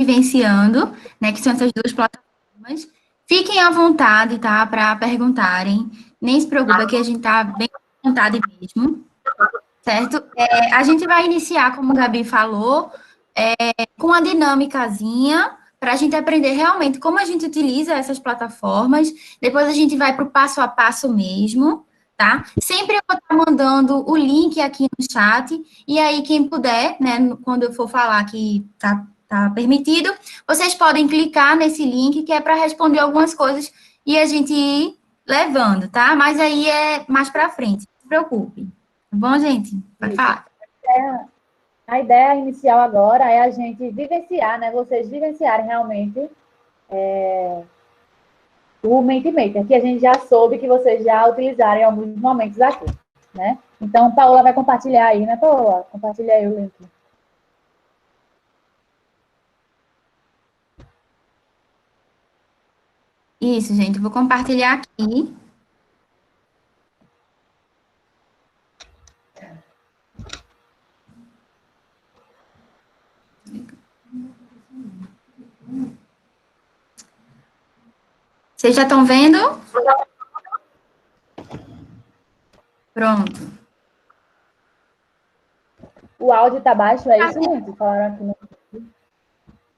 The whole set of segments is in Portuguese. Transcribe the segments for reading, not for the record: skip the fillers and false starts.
vivenciando, né, que são essas duas plataformas. Fiquem à vontade, tá, para perguntarem. Nem se preocupa que a gente tá bem à vontade mesmo, certo? A gente vai iniciar, como o Gabi falou, com uma dinâmicazinha para a gente aprender realmente como a gente utiliza essas plataformas. Depois a gente vai para o passo a passo mesmo, tá? Sempre eu vou estar mandando o link aqui no chat, e aí quem puder, né, quando eu for falar que tá permitido, vocês podem clicar nesse link que é para responder algumas coisas e a gente ir levando, tá? Mas aí é mais para frente, não se preocupe. Tá bom, gente? Pode falar. A ideia inicial agora é a gente vivenciar, né? Vocês vivenciarem realmente o Mentimeter, que a gente já soube que vocês já utilizaram em alguns momentos aqui, né? Então, Paola vai compartilhar aí, né, Paola? Compartilha aí o link. Isso, gente, eu vou compartilhar aqui. Vocês já estão vendo? Pronto. O áudio está baixo, é isso, gente? Falaram aqui no...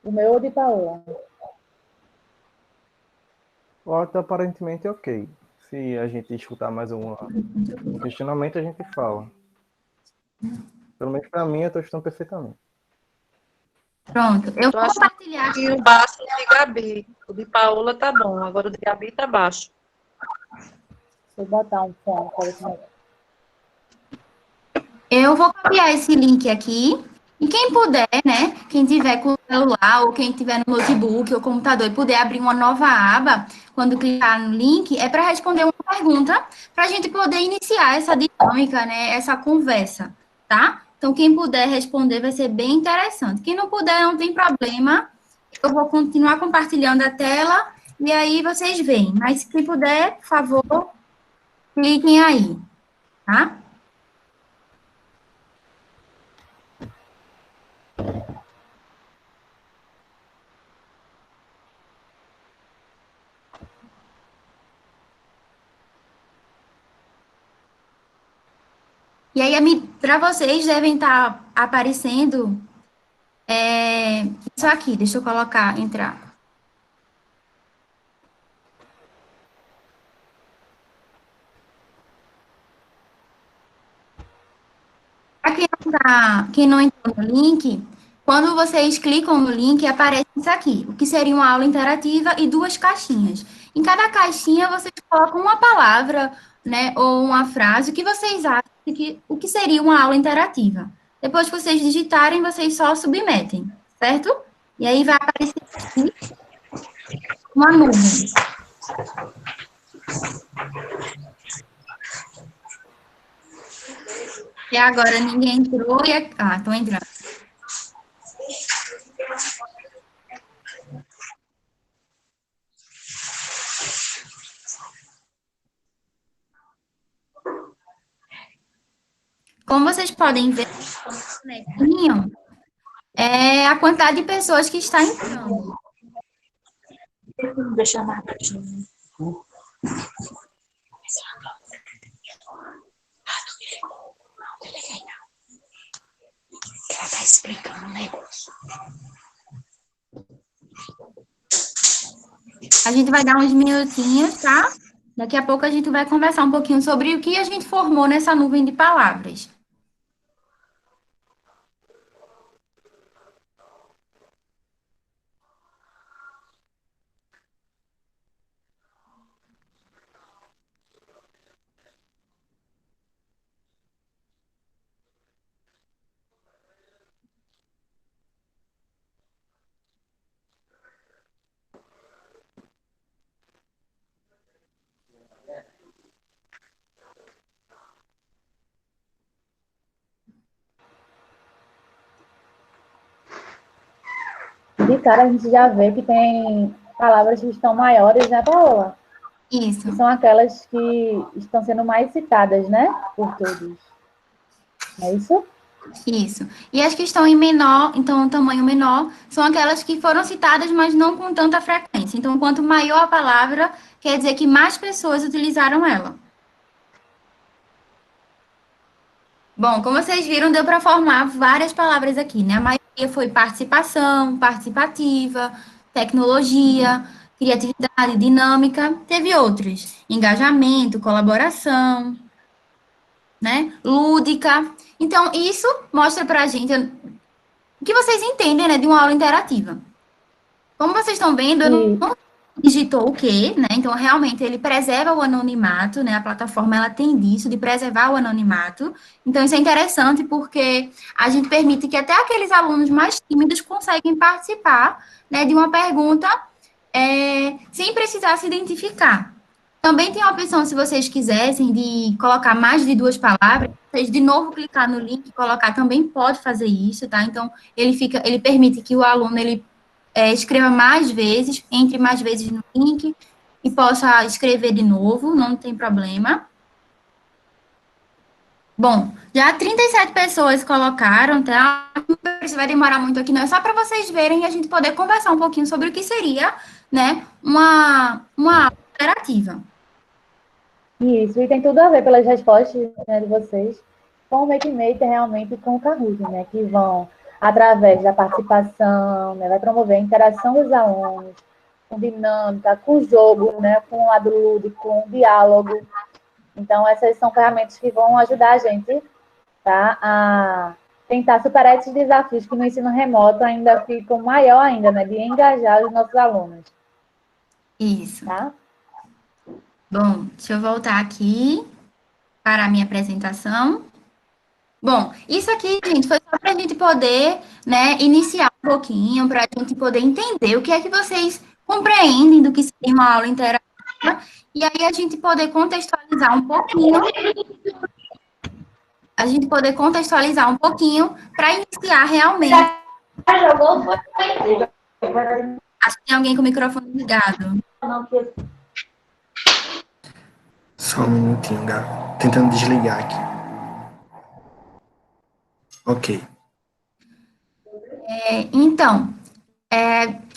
O meu ou de Paola? O áudio aparentemente é ok. Se a gente escutar mais um questionamento, a gente fala. Pelo menos para mim, eu estou escutando perfeitamente. Pronto, eu vou compartilhar aqui. O baixo de Gabi. O de Paola tá bom, agora o de Gabi tá baixo. Deixa eu botar um fone para ver como é. Eu vou copiar esse link aqui. E quem puder, né? Quem tiver com o celular, ou quem tiver no notebook ou computador e puder abrir uma nova aba, quando clicar no link, é para responder uma pergunta, para a gente poder iniciar essa dinâmica, né? Essa conversa, tá? Então, quem puder responder vai ser bem interessante. Quem não puder, não tem problema. Eu vou continuar compartilhando a tela e aí vocês veem. Mas quem puder, por favor, cliquem aí, tá? E aí, para vocês, devem estar aparecendo isso aqui. Deixa eu colocar, entrar. Para quem não entrou no link, quando vocês clicam no link, aparece isso aqui, o que seria uma aula interativa e duas caixinhas. Em cada caixinha, vocês colocam uma palavra, né, ou uma frase, o que vocês acham o que seria uma aula interativa. Depois que vocês digitarem, vocês só submetem, certo? E aí vai aparecer aqui uma nuvem. E agora ninguém entrou e... estão entrando. Como vocês podem ver, é a quantidade de pessoas que está entrando. Deixa eu chamar. Ela tá explicando o negócio. A gente vai dar uns minutinhos, tá? Daqui a pouco a gente vai conversar um pouquinho sobre o que a gente formou nessa nuvem de palavras. De cara, a gente já vê que tem palavras que estão maiores, né, Paola? Isso. Que são aquelas que estão sendo mais citadas, né, por todos. É isso? Isso. E as que estão em menor, então, um tamanho menor, são aquelas que foram citadas, mas não com tanta frequência. Então, quanto maior a palavra, quer dizer que mais pessoas utilizaram ela. Bom, como vocês viram, deu para formar várias palavras aqui, né? A maioria foi participação, participativa, tecnologia, criatividade, dinâmica. Teve outros, engajamento, colaboração, né? Lúdica. Então, isso mostra para a gente o que vocês entendem, né, de uma aula interativa. Como vocês estão vendo, eu E, não digitou o quê, né? Então, realmente, ele preserva o anonimato, né? A plataforma, ela tem disso, de preservar o anonimato. Então, isso é interessante porque a gente permite que até aqueles alunos mais tímidos conseguem participar, né, de uma pergunta sem precisar se identificar. Também tem a opção, se vocês quisessem, de colocar mais de duas palavras, vocês de novo clicar no link e colocar, também pode fazer isso, tá? Então, ele permite que o aluno, ele escreva mais vezes, entre mais vezes no link, e possa escrever de novo, não tem problema. Bom, já 37 pessoas colocaram, tá? Isso vai demorar muito aqui, não é só para vocês verem e a gente poder conversar um pouquinho sobre o que seria, né, uma aula interativa. isso, e tem tudo a ver pelas respostas, né, de vocês com o Matemate realmente com o Kahoot, né, que vão, através da participação, né, vai promover a interação dos alunos, com dinâmica, com jogo, né, com lado lúdico, com diálogo. Então, essas são ferramentas que vão ajudar a gente, tá, a tentar superar esses desafios que no ensino remoto ainda ficam maior ainda, né, de engajar os nossos alunos, Isso. tá? Bom, deixa eu voltar aqui para a minha apresentação. Bom, isso aqui, gente, foi só para a gente poder, né, iniciar um pouquinho, para a gente poder entender o que é que vocês compreendem do que seria uma aula interativa, e aí a gente poder contextualizar um pouquinho, para iniciar realmente. Acho que tem alguém com o microfone ligado. Só um minutinho, tentando desligar aqui. Ok. Então,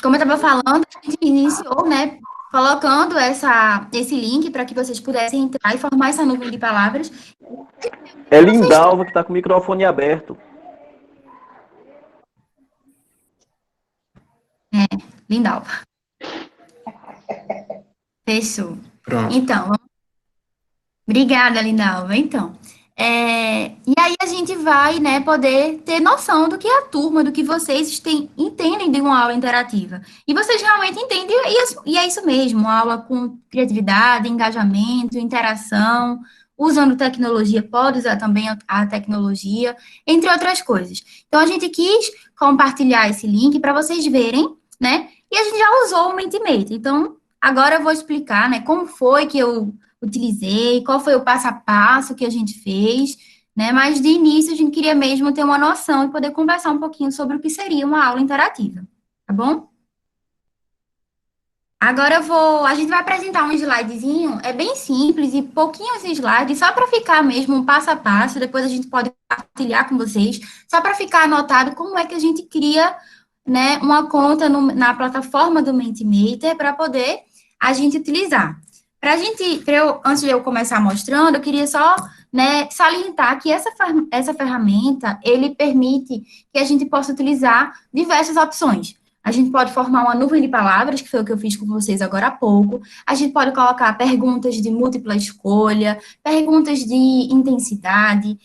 como eu estava falando, a gente iniciou, né, colocando esse link para que vocês pudessem entrar e formar essa nuvem de palavras. É Lindalva que está com o microfone aberto. Lindalva. Fechou. Pronto. Então, obrigada, Lindalva. Então, e aí a gente vai, né, poder ter noção do que a turma, do que vocês entendem de uma aula interativa. E vocês realmente entendem, e é isso mesmo, uma aula com criatividade, engajamento, interação, usando tecnologia, pode usar também a tecnologia, entre outras coisas. Então, a gente quis compartilhar esse link para vocês verem, né, e a gente já usou o Mentimeter. Então, agora eu vou explicar, né, como foi que eu utilizei, qual foi o passo a passo que a gente fez, né? Mas de início a gente queria mesmo ter uma noção e poder conversar um pouquinho sobre o que seria uma aula interativa, tá bom? Agora a gente vai apresentar um slidezinho, é bem simples e pouquinhos slides, só para ficar mesmo um passo a passo, depois a gente pode compartilhar com vocês, só para ficar anotado como é que a gente cria, né, uma conta na plataforma do Mentimeter para poder a gente utilizar. Antes de eu começar mostrando, eu queria só, né, salientar que essa ferramenta, ele permite que a gente possa utilizar diversas opções. A gente pode formar uma nuvem de palavras, que foi o que eu fiz com vocês agora há pouco. A gente pode colocar perguntas de múltipla escolha, perguntas de intensidade,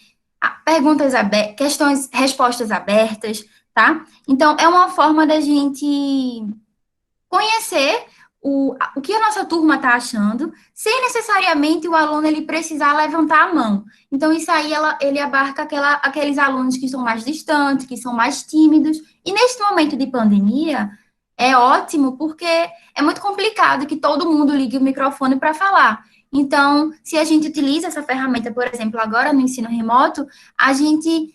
respostas abertas, tá? Então, é uma forma da gente conhecer o que a nossa turma está achando, sem necessariamente o aluno ele precisar levantar a mão. Então, isso aí ele abarca aqueles alunos que são mais distantes, que são mais tímidos. E neste momento de pandemia, é ótimo, porque é muito complicado que todo mundo ligue o microfone para falar. Então, se a gente utiliza essa ferramenta, por exemplo, agora no ensino remoto, a gente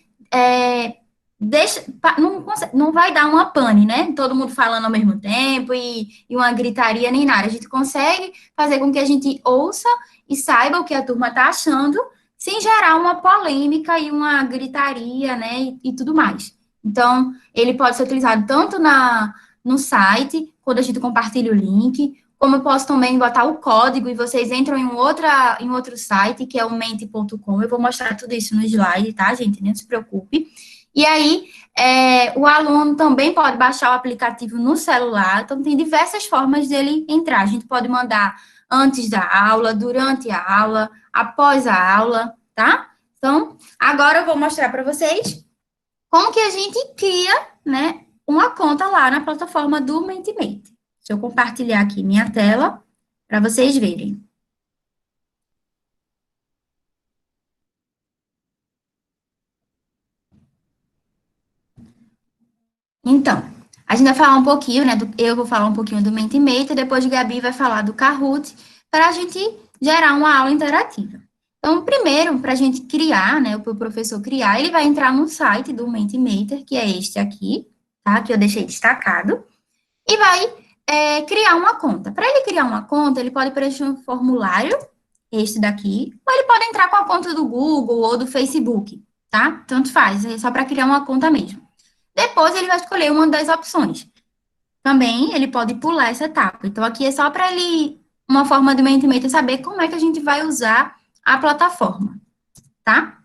não vai dar uma pane, né? Todo mundo falando ao mesmo tempo e uma gritaria nem nada. A gente consegue fazer com que a gente ouça e saiba o que a turma está achando, sem gerar uma polêmica e uma gritaria, né, e tudo mais. Então, ele pode ser utilizado tanto no site, quando a gente compartilha o link, como eu posso também botar o código e vocês entram em outro site, que é o mente.com. Eu vou mostrar tudo isso no slide, tá, gente? Nem se preocupe. E aí, o aluno também pode baixar o aplicativo no celular. Então, tem diversas formas dele entrar. A gente pode mandar antes da aula, durante a aula, após a aula, tá? Então, agora eu vou mostrar para vocês como que a gente cria, né, uma conta lá na plataforma do Mentimeter. Deixa eu compartilhar aqui minha tela para vocês verem. Então, a gente vai falar um pouquinho, né, eu vou falar um pouquinho do Mentimeter, depois Gabi vai falar do Kahoot, para a gente gerar uma aula interativa. Então, primeiro, para a gente criar, né, para o professor criar, ele vai entrar no site do Mentimeter, que é este aqui, tá, que eu deixei destacado, e vai criar uma conta. Para ele criar uma conta, ele pode preencher um formulário, este daqui, ou ele pode entrar com a conta do Google ou do Facebook, tá? Tanto faz, é só para criar uma conta mesmo. Depois, ele vai escolher uma das opções. Também, ele pode pular essa etapa. Então, aqui é só para ele, uma forma do Mentimeter saber como é que a gente vai usar a plataforma, tá?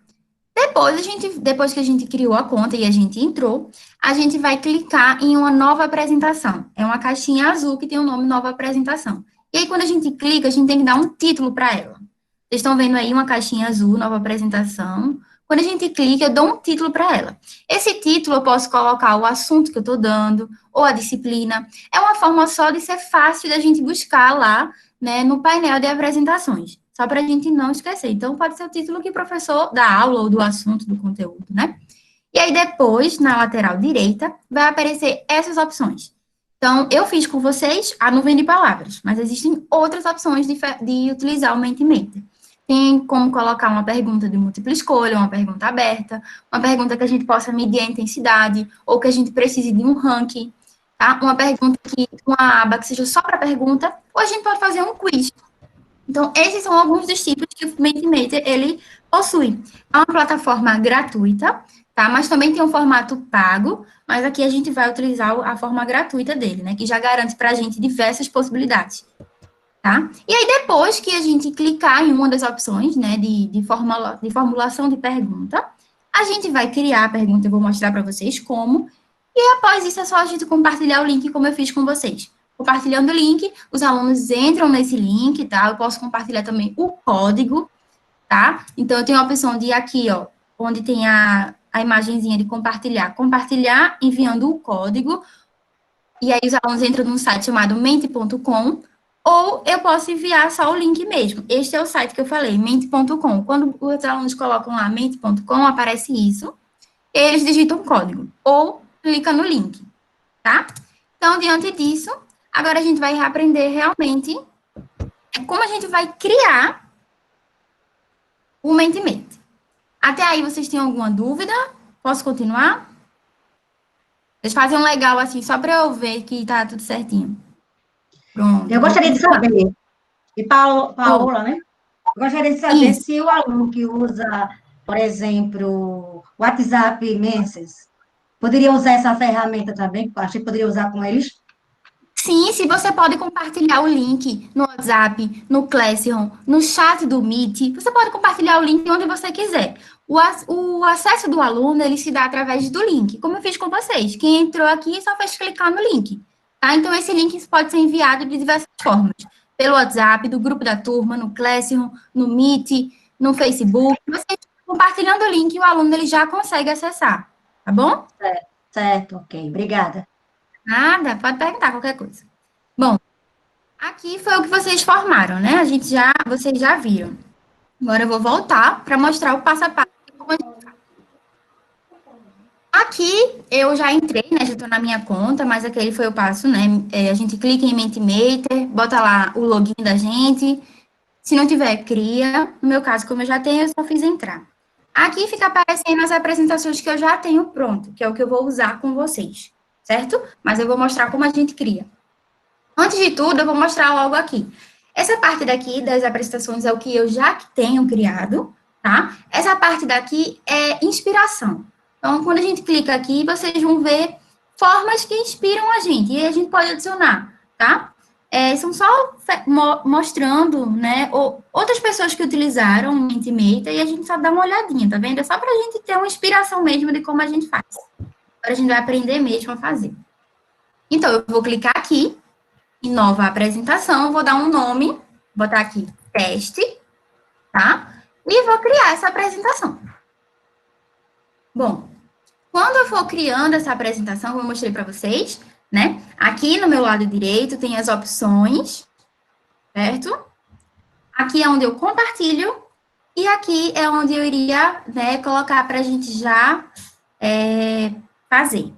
Depois que a gente criou a conta e a gente entrou, a gente vai clicar em uma nova apresentação. É uma caixinha azul que tem o nome Nova Apresentação. E aí, quando a gente clica, a gente tem que dar um título para ela. Vocês estão vendo aí uma caixinha azul, Nova Apresentação. Quando a gente clica, eu dou um título para ela. Esse título eu posso colocar o assunto que eu estou dando, ou a disciplina. É uma forma só de ser fácil da gente buscar lá, né, no painel de apresentações. Só para a gente não esquecer. Então, pode ser o título que o professor da aula ou do assunto, do conteúdo, né? E aí, depois, na lateral direita, vai aparecer essas opções. Então, eu fiz com vocês a nuvem de palavras, mas existem outras opções de utilizar o Mentimeter. Tem como colocar uma pergunta de múltipla escolha, uma pergunta aberta, uma pergunta que a gente possa medir a intensidade, ou que a gente precise de um ranking, tá? Uma pergunta uma aba que seja só para pergunta, ou a gente pode fazer um quiz. Então, esses são alguns dos tipos que o Mentimeter, ele possui. É uma plataforma gratuita, tá? Mas também tem um formato pago, mas aqui a gente vai utilizar a forma gratuita dele, né? Que já garante para a gente diversas possibilidades, tá? E aí, depois que a gente clicar em uma das opções, né, de formulação de pergunta, a gente vai criar a pergunta, eu vou mostrar para vocês como, e após isso é só a gente compartilhar o link como eu fiz com vocês. Compartilhando o link, os alunos entram nesse link, tá? Eu posso compartilhar também o código, tá? Então, eu tenho a opção de aqui, ó, onde tem a imagenzinha de compartilhar. Compartilhar enviando o código, e aí os alunos entram num site chamado mente.com, ou eu posso enviar só o link mesmo. Este é o site que eu falei, mente.com. Quando os alunos colocam lá mente.com, aparece isso, eles digitam o código, ou clica no link, tá? Então, diante disso, agora a gente vai aprender realmente como a gente vai criar o Mentimeter. Até aí, vocês têm alguma dúvida? Posso continuar? Vocês fazem um legal assim, só para eu ver que tá tudo certinho. Pronto. Eu gostaria de saber, e Paola, né? Eu gostaria de saber se o aluno que usa, por exemplo, o WhatsApp Menses, poderia usar essa ferramenta também? Acho que poderia usar com eles. Sim, se você pode compartilhar o link no WhatsApp, no Classroom, no chat do Meet, você pode compartilhar o link onde você quiser. O acesso do aluno, ele se dá através do link, como eu fiz com vocês. Quem entrou aqui só fez clicar no link, tá? Então, esse link pode ser enviado de diversas formas. Pelo WhatsApp, do grupo da turma, no Classroom, no Meet, no Facebook. Você compartilhando o link, o aluno ele já consegue acessar, tá bom? Certo, ok. Obrigada. Nada, pode perguntar qualquer coisa. Bom, aqui foi o que vocês formaram, né? Vocês já viram. Agora eu vou voltar para mostrar o passo a passo. Aqui eu já entrei, né? Já estou na minha conta, mas aquele foi o passo, né? A gente clica em Mentimeter, bota lá o login da gente. Se não tiver, cria. No meu caso, como eu já tenho, eu só fiz entrar. Aqui fica aparecendo as apresentações que eu já tenho pronto, que é o que eu vou usar com vocês, certo? Mas eu vou mostrar como a gente cria. Antes de tudo, eu vou mostrar logo aqui. Essa parte daqui das apresentações é o que eu já tenho criado, tá? Essa parte daqui é inspiração. Então, quando a gente clica aqui, vocês vão ver formas que inspiram a gente, e a gente pode adicionar, tá? São só mostrando, né, outras pessoas que utilizaram o Mentimeter, e a gente só dá uma olhadinha, tá vendo? É só para a gente ter uma inspiração mesmo de como a gente faz. Agora a gente vai aprender mesmo a fazer. Então, eu vou clicar aqui, em nova apresentação, vou dar um nome, botar aqui, teste, tá? E vou criar essa apresentação. Bom, quando eu for criando essa apresentação, como eu mostrei para vocês, né? Aqui no meu lado direito tem as opções, certo? Aqui é onde eu compartilho, e aqui é onde eu iria, né, colocar para a gente já fazer.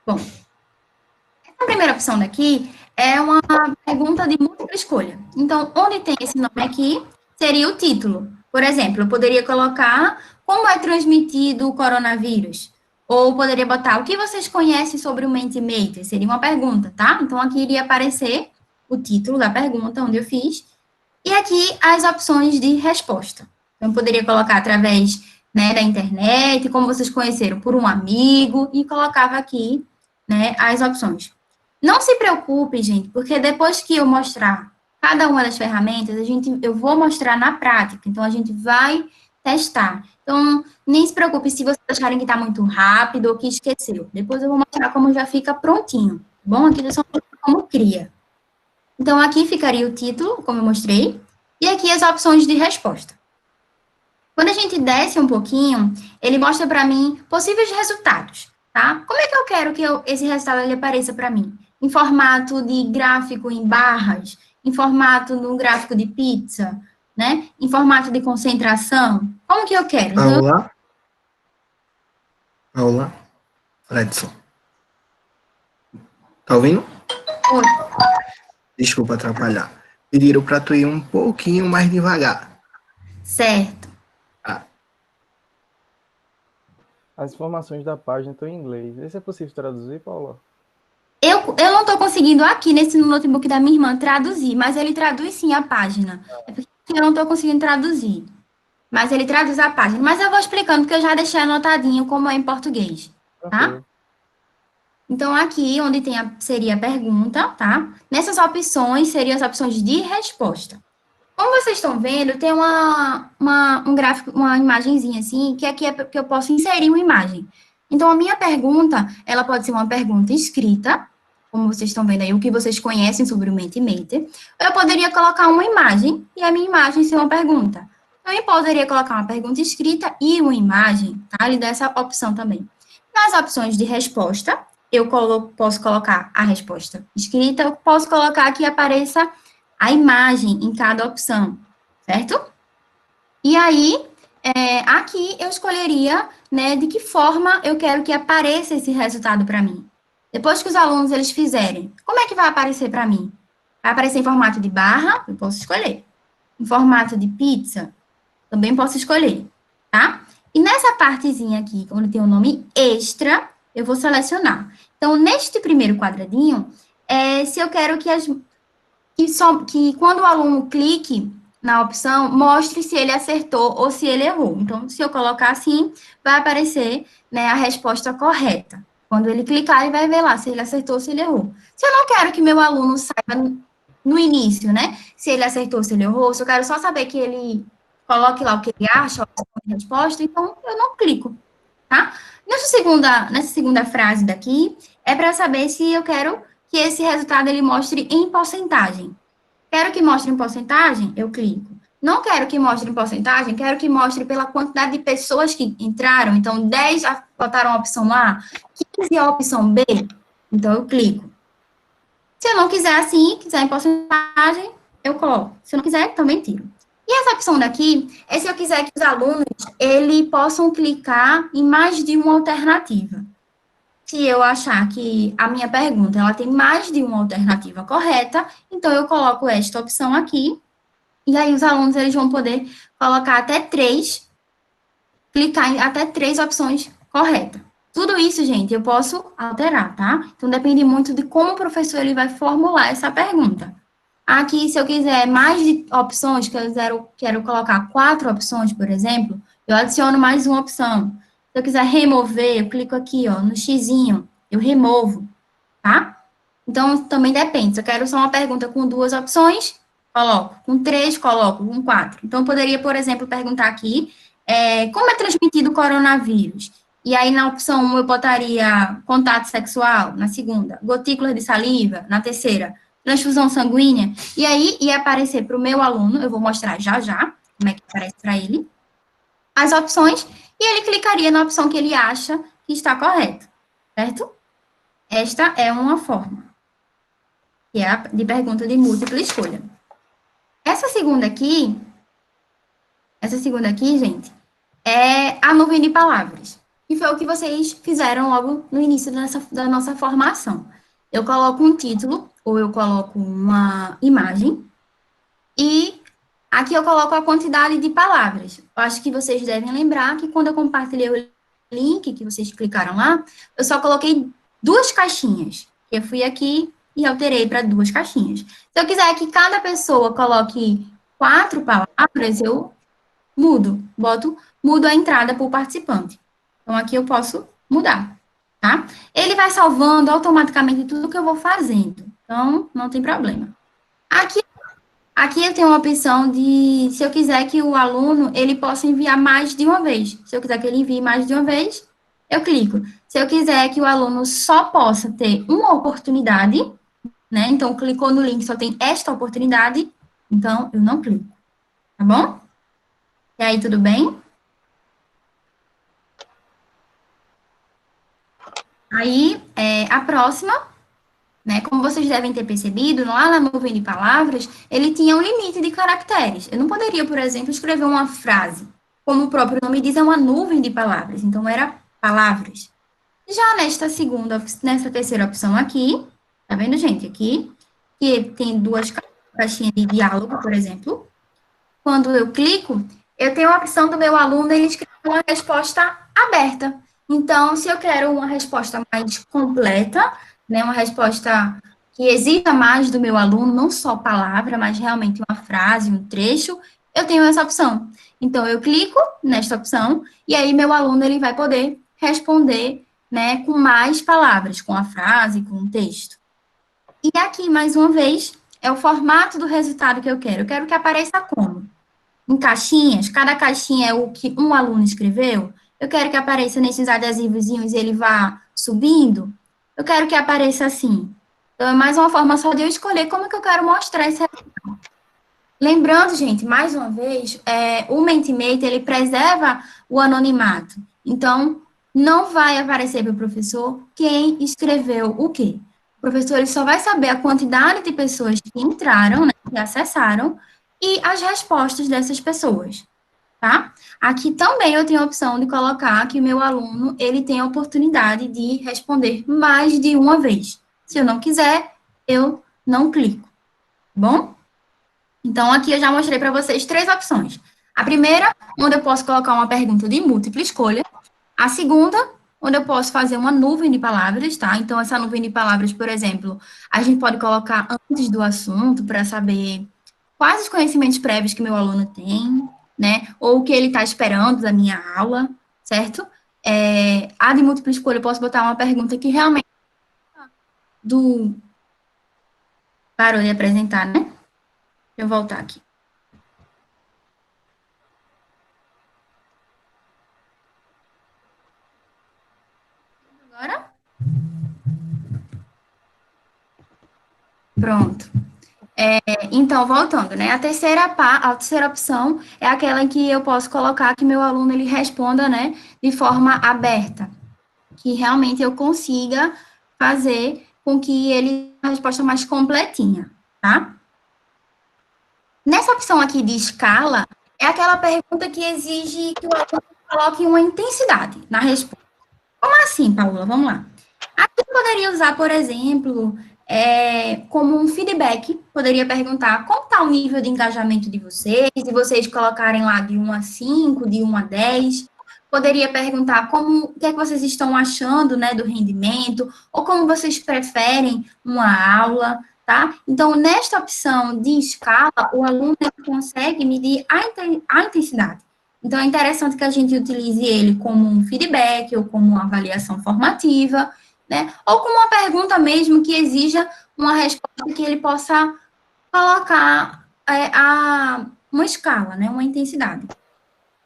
Bom, essa primeira opção daqui é uma pergunta de múltipla escolha. Então, onde tem esse nome aqui, seria o título. Por exemplo, eu poderia colocar como é transmitido o coronavírus. Ou poderia botar o que vocês conhecem sobre o Mentimeter. Seria uma pergunta, tá? Então, aqui iria aparecer o título da pergunta, onde eu fiz. E aqui as opções de resposta. Então, eu poderia colocar através, né, da internet, como vocês conheceram, por um amigo, e colocava aqui, né, as opções. Não se preocupe, gente, porque depois que eu mostrar cada uma das ferramentas, eu vou mostrar na prática. Então, a gente vai testar. Então, nem se preocupe se vocês acharem que está muito rápido ou que esqueceu. Depois eu vou mostrar como já fica prontinho, tá bom? Aqui é só como cria. Então, aqui ficaria o título, como eu mostrei, e aqui as opções de resposta. Quando a gente desce um pouquinho, ele mostra para mim possíveis resultados, tá? Como é que eu quero que esse resultado ele apareça para mim? Em formato de gráfico em barras, em formato de um gráfico de pizza, né? Em formato de concentração. Como que eu quero? Paula, Fredson. Tá ouvindo? Oi. Desculpa atrapalhar. Pediram para tu ir um pouquinho mais devagar. Certo. As informações da página estão em inglês. Esse é possível traduzir, Paula? Eu não estou conseguindo aqui nesse notebook da minha irmã traduzir, mas ele traduz sim a página. É porque eu não estou conseguindo traduzir. Mas ele traduz a página. Mas eu vou explicando, porque eu já deixei anotadinho como é em português, tá? Então, aqui, onde tem seria a pergunta, tá? Nessas opções, seriam as opções de resposta. Como vocês estão vendo, tem um gráfico, uma imagenzinha assim, que aqui é que eu posso inserir uma imagem. Então, a minha pergunta, ela pode ser uma pergunta escrita, como vocês estão vendo aí, o que vocês conhecem sobre o Mentimeter. Eu poderia colocar uma imagem, e a minha imagem ser uma pergunta. Também poderia colocar uma pergunta escrita e uma imagem, tá? Ele dá essa opção também. Nas opções de resposta, eu posso colocar a resposta escrita, eu posso colocar que apareça a imagem em cada opção, certo? E aí, aqui eu escolheria, né, de que forma eu quero que apareça esse resultado para mim. Depois que os alunos eles fizerem, como é que vai aparecer para mim? Vai aparecer em formato de barra? Eu posso escolher. Em formato de pizza? Também posso escolher, tá? E nessa partezinha aqui, onde tem o nome extra, eu vou selecionar. Então, neste primeiro quadradinho, se eu quero que quando o aluno clique na opção, mostre se ele acertou ou se ele errou. Então, se eu colocar assim, vai aparecer, né, a resposta correta. Quando ele clicar, ele vai ver lá se ele acertou ou se ele errou. Se eu não quero que meu aluno saiba no início, né, se ele acertou ou se ele errou, se eu quero só saber que ele coloque lá o que ele acha, a resposta, então eu não clico, tá? Nessa segunda frase daqui, é para saber se eu quero que esse resultado ele mostre em porcentagem. Quero que mostre em porcentagem? Eu clico. Não quero que mostre em porcentagem, quero que mostre pela quantidade de pessoas que entraram. Então, 10 botaram a opção A, 15 a opção B. Então, eu clico. Se eu não quiser assim, quiser em porcentagem, eu coloco. Se eu não quiser, também tiro. E essa opção daqui é se eu quiser que os alunos eles possam clicar em mais de uma alternativa. Se eu achar que a minha pergunta ela tem mais de uma alternativa correta, então eu coloco esta opção aqui, e aí os alunos eles vão poder colocar até 3, clicar em até 3 opções corretas. Tudo isso, gente, eu posso alterar, tá? Então, depende muito de como o professor ele vai formular essa pergunta. Aqui, se eu quiser mais de opções, que eu quero colocar 4 opções, por exemplo, eu adiciono mais uma opção. Se eu quiser remover, eu clico aqui, ó, no xizinho, eu removo, tá? Então, também depende. Se eu quero só uma pergunta com 2 opções, coloco. Com 3, coloco. Com 4. Então, eu poderia, por exemplo, perguntar aqui, como é transmitido o coronavírus? E aí, na opção 1, eu botaria contato sexual, na segunda, gotículas de saliva, na terceira, transfusão sanguínea, e aí ia aparecer para o meu aluno, eu vou mostrar já já, como é que aparece para ele, as opções, e ele clicaria na opção que ele acha que está correta, certo? Esta é uma forma, que é a de pergunta de múltipla escolha. Essa segunda aqui, gente, é a nuvem de palavras, que foi o que vocês fizeram logo no início da nossa formação. Eu coloco um título, ou eu coloco uma imagem, e aqui eu coloco a quantidade de palavras. Eu acho que vocês devem lembrar que quando eu compartilhei o link, que vocês clicaram lá, eu só coloquei 2 caixinhas. Eu fui aqui e alterei para 2 caixinhas. Se eu quiser que cada pessoa coloque 4 palavras, eu mudo a entrada por participante. Então, aqui eu posso mudar, tá? Ele vai salvando automaticamente tudo que eu vou fazendo. Então, não tem problema. Aqui eu tenho uma opção de, se eu quiser que o aluno, ele possa enviar mais de uma vez. Se eu quiser que ele envie mais de uma vez, eu clico. Se eu quiser que o aluno só possa ter uma oportunidade, né? Então, clicou no link, só tem esta oportunidade, então eu não clico. Tá bom? E aí, tudo bem? Aí, a próxima, né, como vocês devem ter percebido, lá na nuvem de palavras, ele tinha um limite de caracteres. Eu não poderia, por exemplo, escrever uma frase. Como o próprio nome diz, é uma nuvem de palavras. Então, era palavras. Já nessa terceira opção aqui, tá vendo, gente? Aqui, que tem 2 caixinhas de diálogo, por exemplo. Quando eu clico, eu tenho a opção do meu aluno, ele escrever uma resposta aberta. Então, se eu quero uma resposta mais completa, né, uma resposta que exija mais do meu aluno, não só palavra, mas realmente uma frase, um trecho, eu tenho essa opção. Então, eu clico nesta opção, e aí meu aluno ele vai poder responder, né, com mais palavras, com a frase, com o texto. E aqui, mais uma vez, é o formato do resultado que eu quero. Eu quero que apareça como? Em caixinhas, cada caixinha é o que um aluno escreveu. Eu quero que apareça nesses adesivozinhos e ele vá subindo. Eu quero que apareça assim. Então, é mais uma forma só de eu escolher como que eu quero mostrar esse resultado. Lembrando, gente, mais uma vez, o Mentimeter, ele preserva o anonimato. Então, não vai aparecer para o professor quem escreveu o quê. O professor ele só vai saber a quantidade de pessoas que entraram, né, que acessaram, e as respostas dessas pessoas, tá? Aqui também eu tenho a opção de colocar que o meu aluno, ele tem a oportunidade de responder mais de uma vez. Se eu não quiser, eu não clico, tá bom? Então, aqui eu já mostrei para vocês 3 opções. A primeira, onde eu posso colocar uma pergunta de múltipla escolha. A segunda, onde eu posso fazer uma nuvem de palavras, tá? Então, essa nuvem de palavras, por exemplo, a gente pode colocar antes do assunto para saber quais os conhecimentos prévios que meu aluno tem, né? Ou o que ele está esperando da minha aula, certo? A de múltipla escolha, eu posso botar uma pergunta que realmente do parou de apresentar, né? Deixa eu voltar aqui. Agora? Pronto. Então, voltando, né? A terceira opção é aquela em que eu posso colocar que meu aluno ele responda, né, de forma aberta, que realmente eu consiga fazer com que ele tenha uma resposta mais completinha, tá? Nessa opção aqui de escala, é aquela pergunta que exige que o aluno coloque uma intensidade na resposta. Como assim, Paula? Vamos lá. Aqui eu poderia usar, por exemplo, como um feedback, poderia perguntar como está o nível de engajamento de vocês, e vocês colocarem lá de 1 a 5, de 1 a 10. poderia perguntar o que é que vocês estão achando, né, do rendimento, ou como vocês preferem uma aula, tá? Então, nesta opção de escala, o aluno ele consegue medir a intensidade. Então, é interessante que a gente utilize ele como um feedback, ou como uma avaliação formativa, né? Ou como uma pergunta mesmo que exija uma resposta que ele possa colocar uma escala, né? Uma intensidade,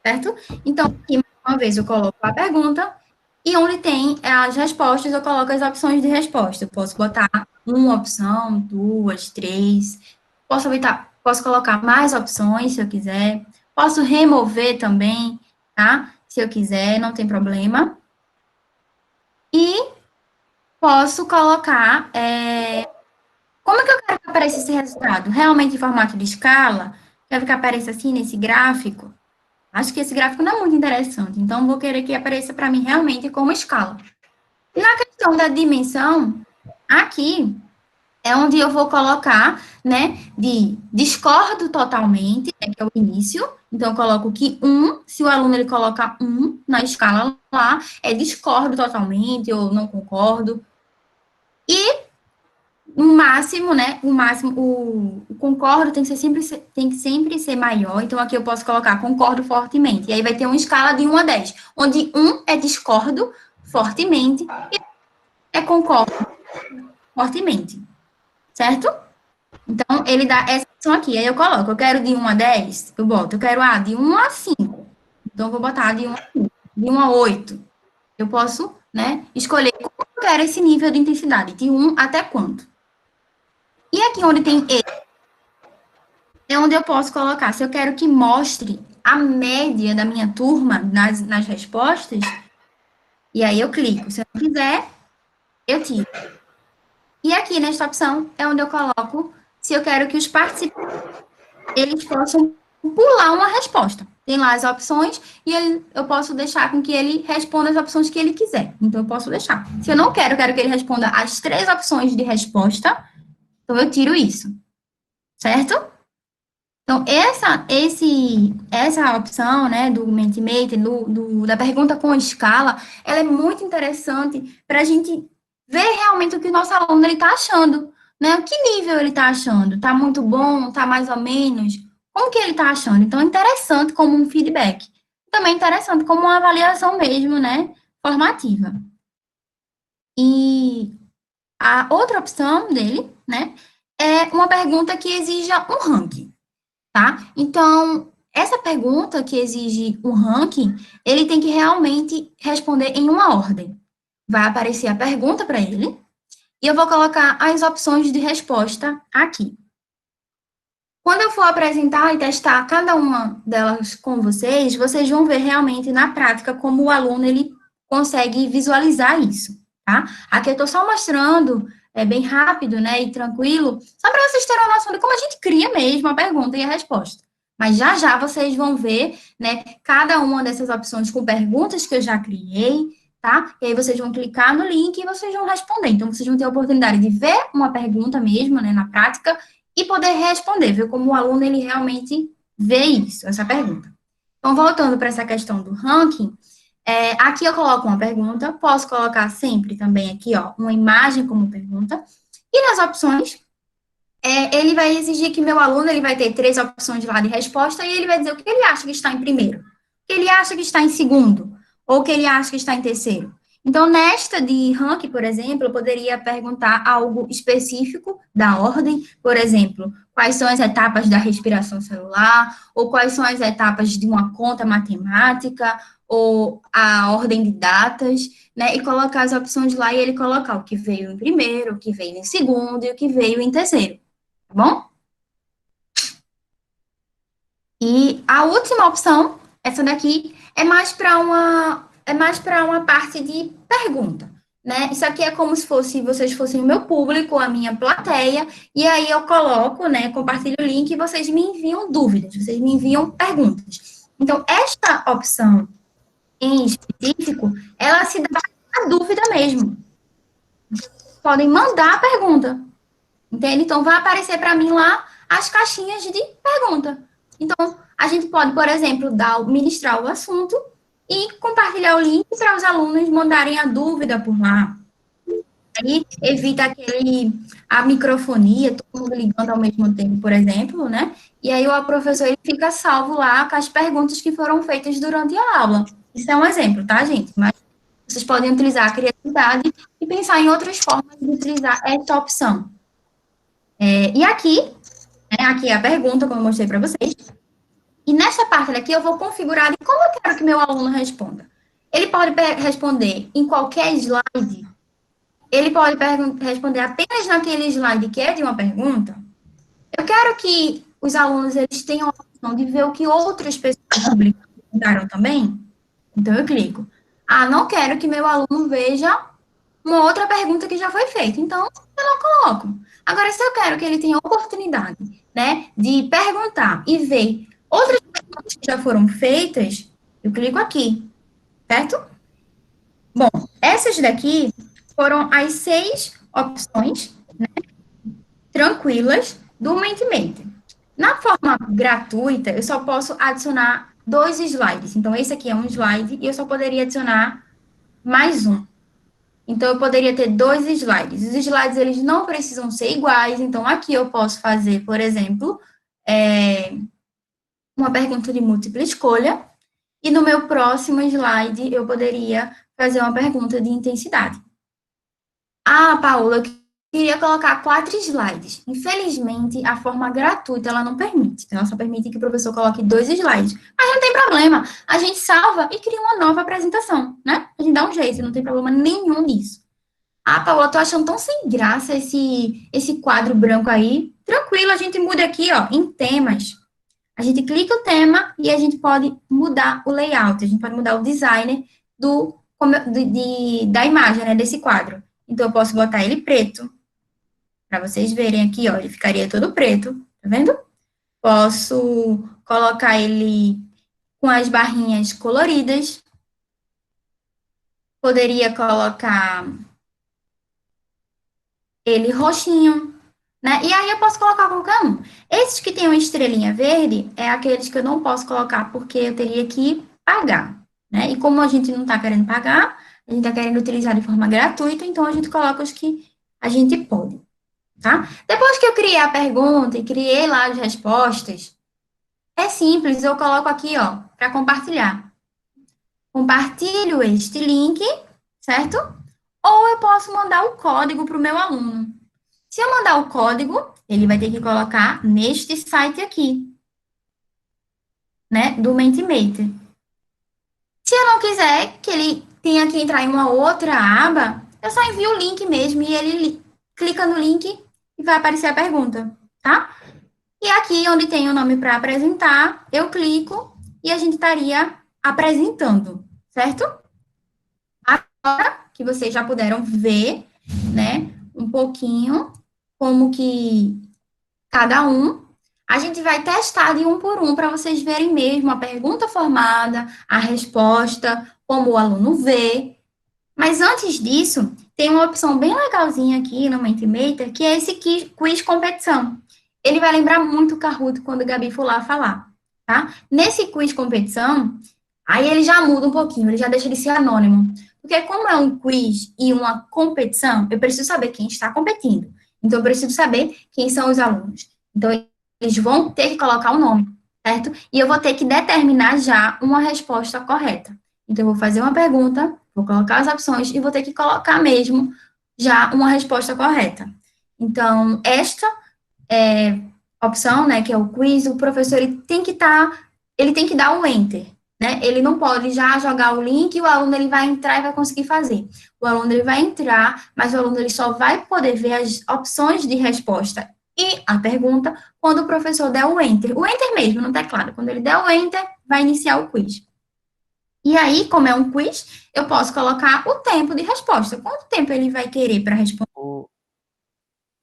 certo? Então, aqui, mais uma vez, eu coloco a pergunta, e onde tem as respostas, eu coloco as opções de resposta. Eu posso botar uma opção, duas, três, posso colocar mais opções, se eu quiser, posso remover também, tá? Se eu quiser, não tem problema. E posso colocar, como é que eu quero que apareça esse resultado? Realmente em formato de escala? Quero que apareça assim nesse gráfico? Acho que esse gráfico não é muito interessante, então vou querer que apareça para mim realmente como escala. Na questão da dimensão, aqui é onde eu vou colocar, né, de discordo totalmente, né, que é o início. Então, eu coloco que 1, se o aluno ele coloca 1 na escala lá, é discordo totalmente, ou não concordo. E no máximo, né, o concordo tem que sempre ser maior, então aqui eu posso colocar concordo fortemente, e aí vai ter uma escala de 1 a 10, onde 1 é discordo fortemente, e é concordo fortemente, certo? Então, ele dá essa opção aqui, aí eu coloco, eu quero de 1 a 10, eu quero de 1 a 5, então eu vou botar de 1 a 5, de 1 a 8, eu posso, né, escolher como eu quero esse nível de intensidade, de 1 até quanto. E aqui onde tem E, é onde eu posso colocar, se eu quero que mostre a média da minha turma nas respostas, e aí eu clico. Se eu não quiser, eu tiro. E aqui nesta opção é onde eu coloco se eu quero que os participantes eles possam pular uma resposta. Tem lá as opções e eu posso deixar com que ele responda as opções que ele quiser. Então, eu posso deixar. Se eu não quero que ele responda as 3 opções de resposta, então eu tiro isso. Certo? Então, essa opção, né, do Mentimeter, da pergunta com escala, ela é muito interessante para a gente ver realmente o que o nosso aluno está achando, né? Que nível ele está achando? Está muito bom? Está mais ou menos? Como que ele está achando? Então, é interessante como um feedback. Também é interessante como uma avaliação mesmo, né, formativa. E a outra opção dele, né, é uma pergunta que exija um ranking. Tá? Então, essa pergunta que exige um ranking, ele tem que realmente responder em uma ordem. Vai aparecer a pergunta para ele, e eu vou colocar as opções de resposta aqui. Quando eu for apresentar e testar cada uma delas com vocês, vocês vão ver realmente na prática como o aluno ele consegue visualizar isso, tá? Aqui eu estou só mostrando bem rápido, né, e tranquilo, só para vocês terem uma noção de como a gente cria mesmo a pergunta e a resposta. Mas já vocês vão ver, né, cada uma dessas opções com perguntas que eu já criei, tá? E aí vocês vão clicar no link e vocês vão responder. Então, vocês vão ter a oportunidade de ver uma pergunta mesmo, né, na prática, e poder responder, ver como o aluno, ele realmente vê isso, essa pergunta. Então, voltando para essa questão do ranking, aqui eu coloco uma pergunta, posso colocar sempre também aqui, ó, uma imagem como pergunta, e nas opções, ele vai exigir que meu aluno, ele vai ter 3 opções lá de resposta, e ele vai dizer o que ele acha que está em primeiro, o que ele acha que está em segundo, ou o que ele acha que está em terceiro. Então, nesta de ranking, por exemplo, eu poderia perguntar algo específico da ordem, por exemplo, quais são as etapas da respiração celular, ou quais são as etapas de uma conta matemática, ou a ordem de datas, né, e colocar as opções lá e ele colocar o que veio em primeiro, o que veio em segundo e o que veio em terceiro, tá bom? E a última opção, essa daqui, é mais para uma parte de pergunta, né? Isso aqui é como se vocês fossem o meu público, a minha plateia, e aí eu coloco, né, compartilho o link e vocês me enviam dúvidas, vocês me enviam perguntas. Então, esta opção em específico, ela se dá a dúvida mesmo. Podem mandar a pergunta, entende? Então, vai aparecer para mim lá as caixinhas de pergunta. Então, a gente pode, por exemplo, ministrar o assunto, e compartilhar o link para os alunos mandarem a dúvida por lá. Aí evita a microfonia, todo mundo ligando ao mesmo tempo, por exemplo, né? E aí o professor ele fica salvo lá com as perguntas que foram feitas durante a aula. Isso é um exemplo, tá, gente? Mas vocês podem utilizar a criatividade e pensar em outras formas de utilizar essa opção. E aqui, aqui é a pergunta, como eu mostrei para vocês. E nessa parte daqui eu vou configurar de como eu quero que meu aluno responda. Ele pode responder em qualquer slide. Ele pode responder apenas naquele slide que é de uma pergunta. Eu quero que os alunos eles tenham a opção de ver o que outras pessoas publicaram também. Então, eu clico. Não quero que meu aluno veja uma outra pergunta que já foi feita. Então, eu não coloco. Agora, se eu quero que ele tenha a oportunidade, né, de perguntar e ver outras perguntas que já foram feitas, eu clico aqui, certo? Bom, essas daqui foram as 6 opções, né, tranquilas do Mentimeter. Na forma gratuita, eu só posso adicionar 2 slides. Então, esse aqui é um slide e eu só poderia adicionar mais um. Então, eu poderia ter 2 slides. Os slides, eles não precisam ser iguais. Então, aqui eu posso fazer, por exemplo, uma pergunta de múltipla escolha. E no meu próximo slide, eu poderia fazer uma pergunta de intensidade. Paula, eu queria colocar 4 slides. Infelizmente, a forma gratuita, ela não permite. Ela só permite que o professor coloque 2 slides. Mas não tem problema. A gente salva e cria uma nova apresentação, né? A gente dá um jeito, não tem problema nenhum nisso. Paula, tô achando tão sem graça esse quadro branco aí. Tranquilo, a gente muda aqui, ó, em temas. A gente clica o tema e a gente pode mudar o layout. A gente pode mudar o designer da imagem, né, desse quadro. Então, eu posso botar ele preto, para vocês verem aqui, ó, ele ficaria todo preto, tá vendo? Posso colocar ele com as barrinhas coloridas. Poderia colocar ele roxinho, né? E aí eu posso colocar qualquer um. Esses que tem uma estrelinha verde, é aqueles que eu não posso colocar porque eu teria que pagar, né? E como a gente não está querendo pagar, a gente está querendo utilizar de forma gratuita, então a gente coloca os que a gente pode, tá? Depois que eu criei a pergunta e criei lá as respostas, é simples, eu coloco aqui, ó, para compartilhar. Compartilho este link, certo? Ou eu posso mandar o código para o meu aluno. Se eu mandar o código, ele vai ter que colocar neste site aqui, né, do Mentimeter. Se eu não quiser que ele tenha que entrar em uma outra aba, eu só envio o link mesmo e ele clica no link e vai aparecer a pergunta, tá? E aqui, onde tem o nome para apresentar, eu clico e a gente estaria apresentando, certo? Agora que vocês já puderam ver, né, um pouquinho como que cada um, a gente vai testar de um por um para vocês verem mesmo a pergunta formada, a resposta, como o aluno vê. Mas antes disso, tem uma opção bem legalzinha aqui no Mentimeter, que é esse quiz competição. Ele vai lembrar muito o Kahoot quando o Gabi for lá falar, tá? Nesse quiz competição, aí ele já muda um pouquinho, ele já deixa de ser anônimo. Porque como é um quiz e uma competição, eu preciso saber quem está competindo. Então, eu preciso saber quem são os alunos. Então, eles vão ter que colocar o nome, certo? E eu vou ter que determinar já uma resposta correta. Então, eu vou fazer uma pergunta, vou colocar as opções e vou ter que colocar mesmo já uma resposta correta. Então, esta opção, né, que é o quiz, o professor ele tem que dar o enter, né? Ele não pode já jogar o link e o aluno ele vai entrar e vai conseguir fazer. O aluno ele vai entrar, mas o aluno ele só vai poder ver as opções de resposta e a pergunta quando o professor der o enter. O enter mesmo no teclado. Quando ele der o enter, vai iniciar o quiz. E aí, como é um quiz, eu posso colocar o tempo de resposta. Quanto tempo ele vai querer para responder?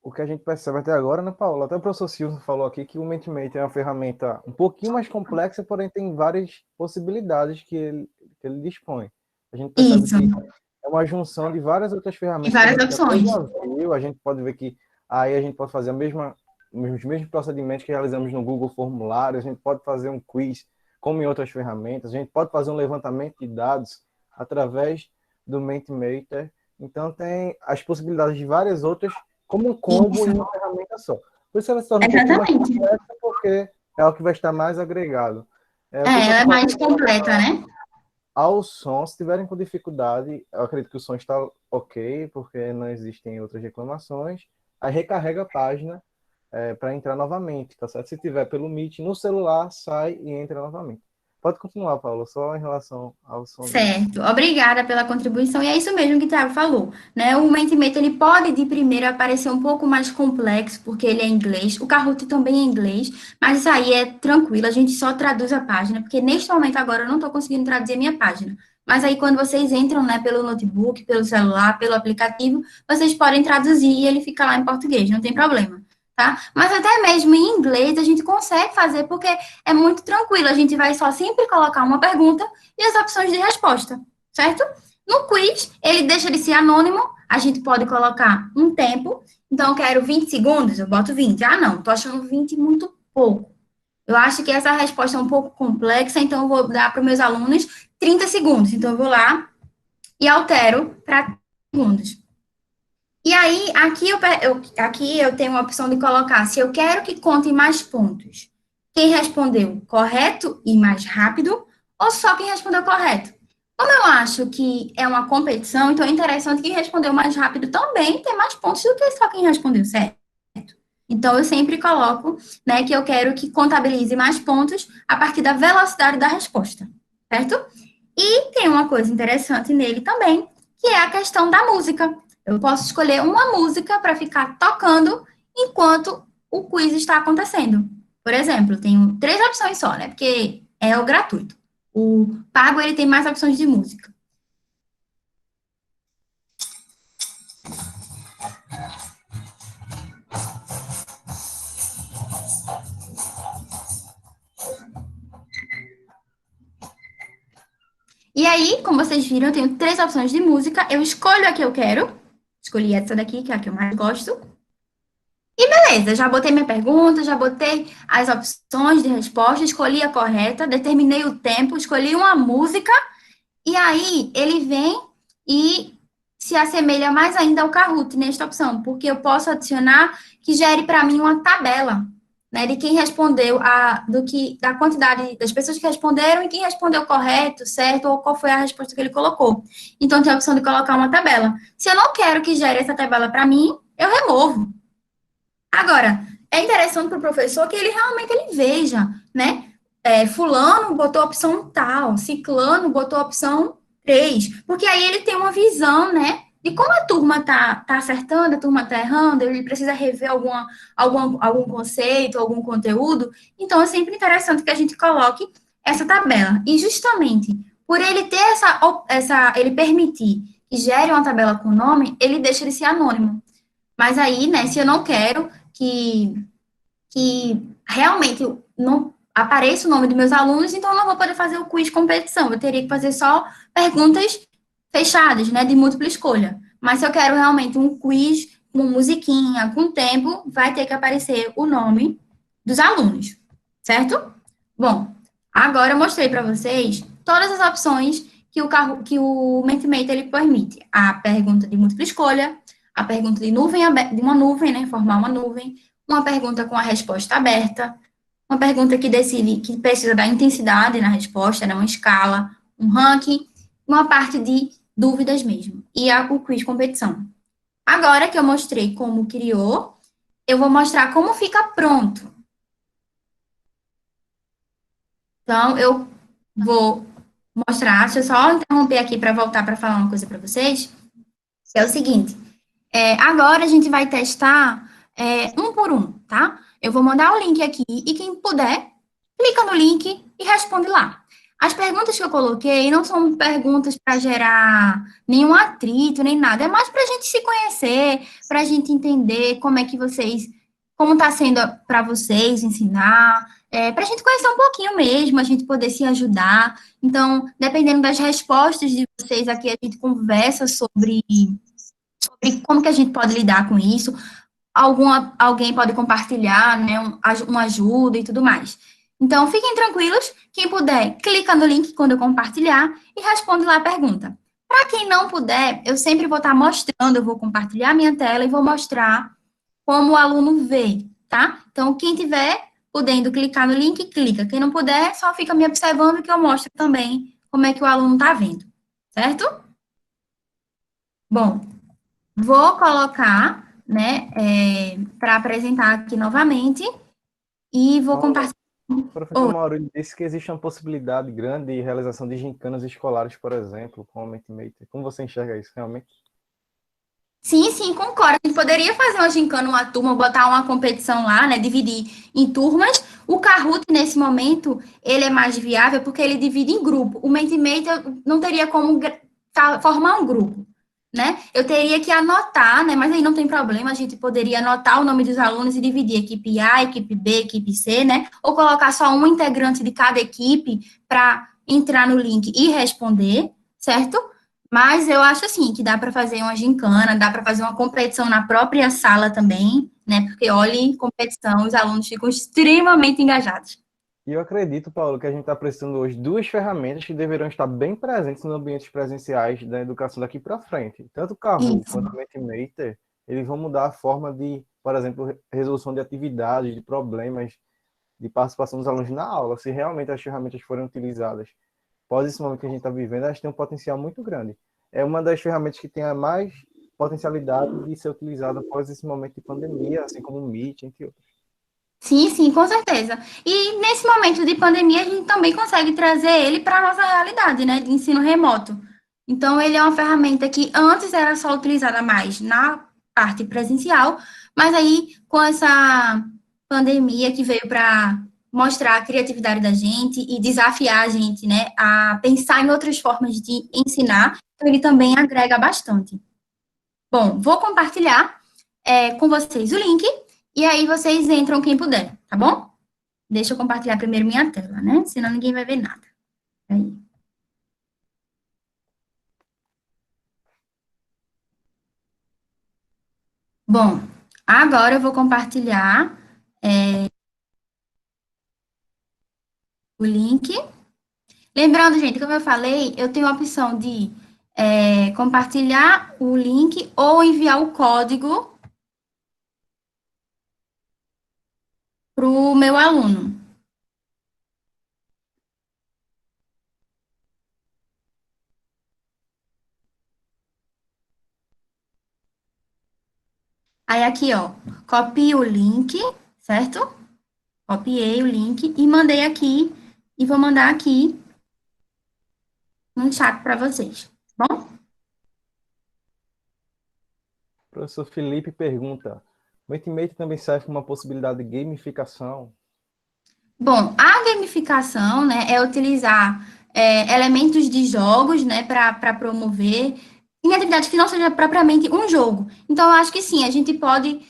O que a gente percebe até agora, né, Paulo? Até o professor Silvio falou aqui que o Mentimeter é uma ferramenta um pouquinho mais complexa, porém tem várias possibilidades que ele dispõe. A gente percebe Isso. que é uma junção de várias outras ferramentas. Várias opções. A gente pode ver que aí a gente pode fazer os mesmos procedimentos que realizamos no Google Formulário, a gente pode fazer um quiz como em outras ferramentas, a gente pode fazer um levantamento de dados através do Mentimeter. Então, tem as possibilidades de várias outras, como um combo em uma ferramenta só. Por isso ela se torna um pouquinho mais complexa, porque é o que vai estar mais agregado. Ela é mais completa, né? Ao som, se tiverem com dificuldade, eu acredito que o som está ok, porque não existem outras reclamações, aí recarrega a página para entrar novamente, tá certo? Se tiver pelo Meet no celular, sai e entra novamente. Pode continuar, Paulo, só em relação ao som. Certo, obrigada pela contribuição, e é isso mesmo que o Thiago falou, né? O Mentimeter, ele pode, de primeira, parecer um pouco mais complexo, porque ele é em inglês, o Kahoot também é em inglês, mas isso aí é tranquilo, a gente só traduz a página, porque neste momento agora eu não estou conseguindo traduzir a minha página, mas aí quando vocês entram, né, pelo notebook, pelo celular, pelo aplicativo, vocês podem traduzir e ele fica lá em português, não tem problema. Tá? Mas até mesmo em inglês a gente consegue fazer, porque é muito tranquilo, a gente vai só sempre colocar uma pergunta e as opções de resposta, certo? No quiz, ele deixa de ser anônimo, a gente pode colocar um tempo, então eu quero 20 segundos, eu boto 20. Ah, não, tô achando 20 muito pouco. Eu acho que essa resposta é um pouco complexa, então eu vou dar para os meus alunos 30 segundos. Então eu vou lá e altero para segundos. E aí, aqui eu tenho a opção de colocar, se eu quero que conte mais pontos, quem respondeu correto e mais rápido, ou só quem respondeu correto. Como eu acho que é uma competição, então é interessante que quem respondeu mais rápido também tem mais pontos do que só quem respondeu certo. Então, eu sempre coloco, né, que eu quero que contabilize mais pontos a partir da velocidade da resposta, certo? E tem uma coisa interessante nele também, que é a questão da música. Eu posso escolher uma música para ficar tocando enquanto o quiz está acontecendo. Por exemplo, tenho 3 opções só, né? Porque é o gratuito. O pago, ele tem mais opções de música. E aí, como vocês viram, eu tenho 3 opções de música. Eu escolho a que eu quero. Escolhi essa daqui, que é a que eu mais gosto. E beleza, já botei minha pergunta, já botei as opções de resposta, escolhi a correta, determinei o tempo, escolhi uma música, e aí ele vem e se assemelha mais ainda ao Kahoot nesta opção, porque eu posso adicionar que gere para mim uma tabela, né, de quem respondeu, da quantidade das pessoas que responderam e quem respondeu correto, certo, ou qual foi a resposta que ele colocou. Então, tem a opção de colocar uma tabela. Se eu não quero que gere essa tabela para mim, eu removo. Agora, é interessante para o professor que ele realmente veja, né? Fulano botou a opção tal, ciclano botou a opção 3, porque aí ele tem uma visão, né? De como a turma tá acertando, a turma tá errando, ele precisa rever algum conceito, algum conteúdo. Então, é sempre interessante que a gente coloque essa tabela. E justamente por ele ter ele permitir que gere uma tabela com nome, ele deixa de ser anônimo. Mas aí, né, se eu não quero que realmente não apareça o nome dos meus alunos, então eu não vou poder fazer o quiz competição, eu teria que fazer só perguntas fechadas, né, de múltipla escolha. Mas se eu quero realmente um quiz com musiquinha, com tempo, vai ter que aparecer o nome dos alunos, certo? Bom, agora eu mostrei para vocês todas as opções que o Mentimeter ele permite. A pergunta de múltipla escolha, a pergunta de uma nuvem, né, formar uma nuvem, uma pergunta com a resposta aberta, uma pergunta que precisa da intensidade na resposta, né, uma escala, um ranking, uma parte de dúvidas mesmo, e o quiz competição. Agora que eu mostrei como criou, eu vou mostrar como fica pronto. Então, eu vou mostrar, deixa eu só interromper aqui para voltar para falar uma coisa para vocês, que é o seguinte. Agora a gente vai testar um por um, tá? Eu vou mandar o link aqui e quem puder, clica no link e responde lá. As perguntas que eu coloquei não são perguntas para gerar nenhum atrito, nem nada. É mais para a gente se conhecer, para a gente entender como está sendo para vocês ensinar, para a gente conhecer um pouquinho mesmo, a gente poder se ajudar. Então, dependendo das respostas de vocês aqui, a gente conversa sobre como que a gente pode lidar com isso, alguém pode compartilhar, né, uma ajuda e tudo mais. Então, fiquem tranquilos, quem puder, clica no link quando eu compartilhar e responde lá a pergunta. Para quem não puder, eu sempre vou estar mostrando, eu vou compartilhar minha tela e vou mostrar como o aluno vê, tá? Então, quem tiver podendo clicar no link, clica. Quem não puder, só fica me observando que eu mostro também como é que o aluno está vendo, certo? Bom, vou colocar, né, para apresentar aqui novamente e vou Paula, compartilhar. o professor Maurílio disse que existe uma possibilidade grande de realização de gincanas escolares, por exemplo, com o Mentimeter. Como você enxerga isso realmente? Sim, sim, concordo. A gente poderia fazer uma gincana, uma turma, botar uma competição lá, né? Dividir em turmas. O Kahoot, nesse momento, ele é mais viável porque ele divide em grupo. O Mentimeter não teria como formar um grupo, né? Eu teria que anotar, né? Mas aí não tem problema, a gente poderia anotar o nome dos alunos e dividir equipe A, equipe B, equipe C, né? Ou colocar só um integrante de cada equipe para entrar no link e responder, certo? Mas eu acho assim que dá para fazer uma gincana, dá para fazer uma competição na própria sala também, né? Porque olhe, competição, os alunos ficam extremamente engajados. E eu acredito, Paulo, que a gente está precisando hoje de duas ferramentas que deverão estar bem presentes nos ambientes presenciais da educação daqui para frente. Tanto o Kahoot Isso. quanto o Mentimeter, eles vão mudar a forma de, por exemplo, resolução de atividades, de problemas, de participação dos alunos na aula. Se realmente as ferramentas forem utilizadas após esse momento que a gente está vivendo, elas têm um potencial muito grande. É uma das ferramentas que tem a mais potencialidade de ser utilizada após esse momento de pandemia, assim como o Meet, entre outros. Sim, sim, com certeza. E nesse momento de pandemia, a gente também consegue trazer ele para a nossa realidade, né, de ensino remoto. Então, ele é uma ferramenta que antes era só utilizada mais na parte presencial, mas aí, com essa pandemia que veio para mostrar a criatividade da gente e desafiar a gente, né, a pensar em outras formas de ensinar, então ele também agrega bastante. Bom, vou compartilhar com vocês o link e aí vocês entram quem puder, tá bom? Deixa eu compartilhar primeiro minha tela, né? Senão ninguém vai ver nada. Aí. Bom, agora eu vou compartilhar o link. Lembrando, gente, como eu falei, eu tenho a opção de compartilhar o link ou enviar o código para o meu aluno. Aí aqui, ó, copio o link, certo? Copiei o link e mandei aqui, e vou mandar aqui no chat para vocês, tá bom? O professor Felipe pergunta: o Mentimeter também serve como uma possibilidade de gamificação? Bom, a gamificação, né, é utilizar elementos de jogos, né, para promover em atividade que não seja propriamente um jogo. Então, eu acho que sim, a gente pode,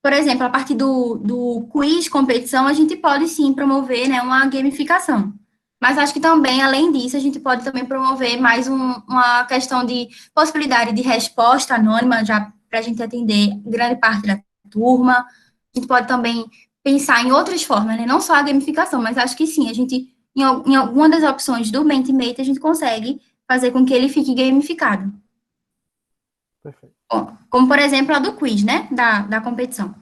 por exemplo, a partir do quiz, competição, a gente pode sim promover, né, uma gamificação. Mas acho que também, além disso, a gente pode também promover mais uma questão de possibilidade de resposta anônima, já para a gente atender grande parte da turma. A gente pode também pensar em outras formas, né? Não só a gamificação, mas acho que sim, a gente, em alguma das opções do Mentimeter, a gente consegue fazer com que ele fique gamificado. Perfeito. Bom, como, por exemplo, a do quiz, né? Da competição.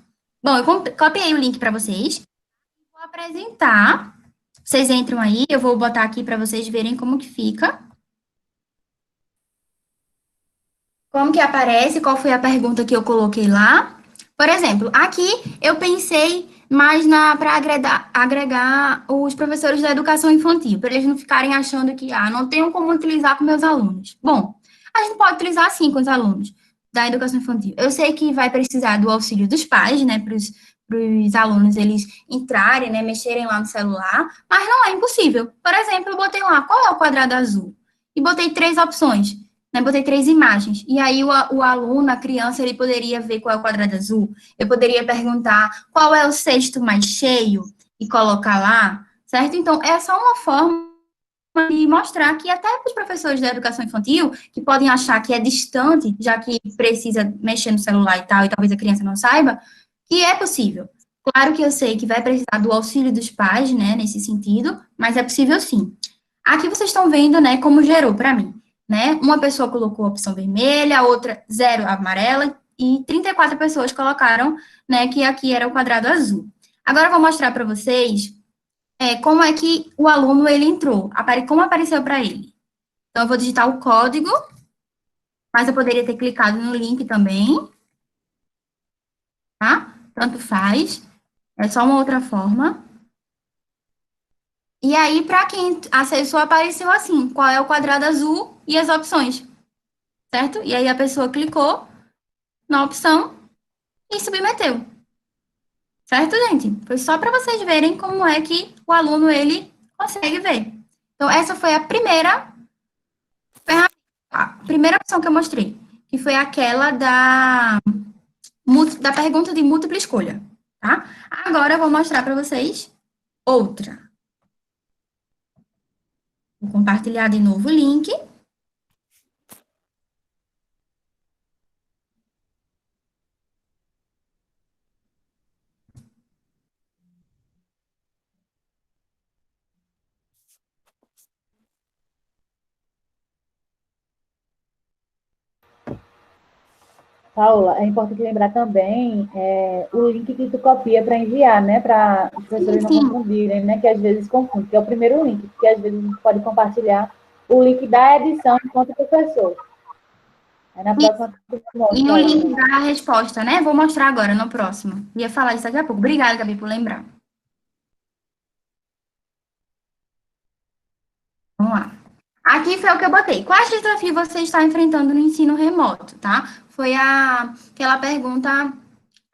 Bom, eu copiei o link para vocês. Vou apresentar. Vocês entram aí, eu vou botar aqui para vocês verem como que fica. Como que aparece, qual foi a pergunta que eu coloquei lá. Por exemplo, aqui eu pensei mais para agregar os professores da educação infantil, para eles não ficarem achando que, não tenho como utilizar com meus alunos. Bom, a gente pode utilizar sim com os alunos da educação infantil. Eu sei que vai precisar do auxílio dos pais, né, para os alunos eles entrarem, né, mexerem lá no celular, mas não é impossível. Por exemplo, eu botei lá, qual é o quadrado azul? E botei 3 opções, né, botei 3 imagens. E aí o aluno, a criança, ele poderia ver qual é o quadrado azul. Eu poderia perguntar qual é o cesto mais cheio e colocar lá, certo? Então, é só uma forma de mostrar que até para os professores da educação infantil, que podem achar que é distante, já que precisa mexer no celular e tal, e talvez a criança não saiba, que é possível. Claro que eu sei que vai precisar do auxílio dos pais, né, nesse sentido, mas é possível sim. Aqui vocês estão vendo, né, como gerou para mim, né? Uma pessoa colocou a opção vermelha, a outra zero amarela e 34 pessoas colocaram, né, que aqui era o quadrado azul. Agora eu vou mostrar para vocês como é que o aluno ele entrou, como apareceu para ele. Então eu vou digitar o código, mas eu poderia ter clicado no link também, tá? Tanto faz, é só uma outra forma. E aí, para quem acessou, apareceu assim, qual é o quadrado azul e as opções, certo? E aí a pessoa clicou na opção e submeteu, certo, gente? Foi só para vocês verem como é que o aluno, ele consegue ver. Então, essa foi a primeira opção que eu mostrei, que foi aquela da pergunta de múltipla escolha, tá? Agora eu vou mostrar para vocês outra. Vou compartilhar de novo o link. Paula, é importante lembrar também o link que tu copia para enviar, né? Para os professores não Sim. confundirem, né? Que às vezes confundem, que é o primeiro link, porque às vezes a gente pode compartilhar o link da edição enquanto professor. Aí na próxima tu E mostra o aí. link da resposta, né? Vou mostrar agora no próximo. Ia falar isso daqui a pouco. Obrigada, Gabi, por lembrar. Vamos lá. Aqui foi o que eu botei. Quais desafios você está enfrentando no ensino remoto, tá? Foi aquela pergunta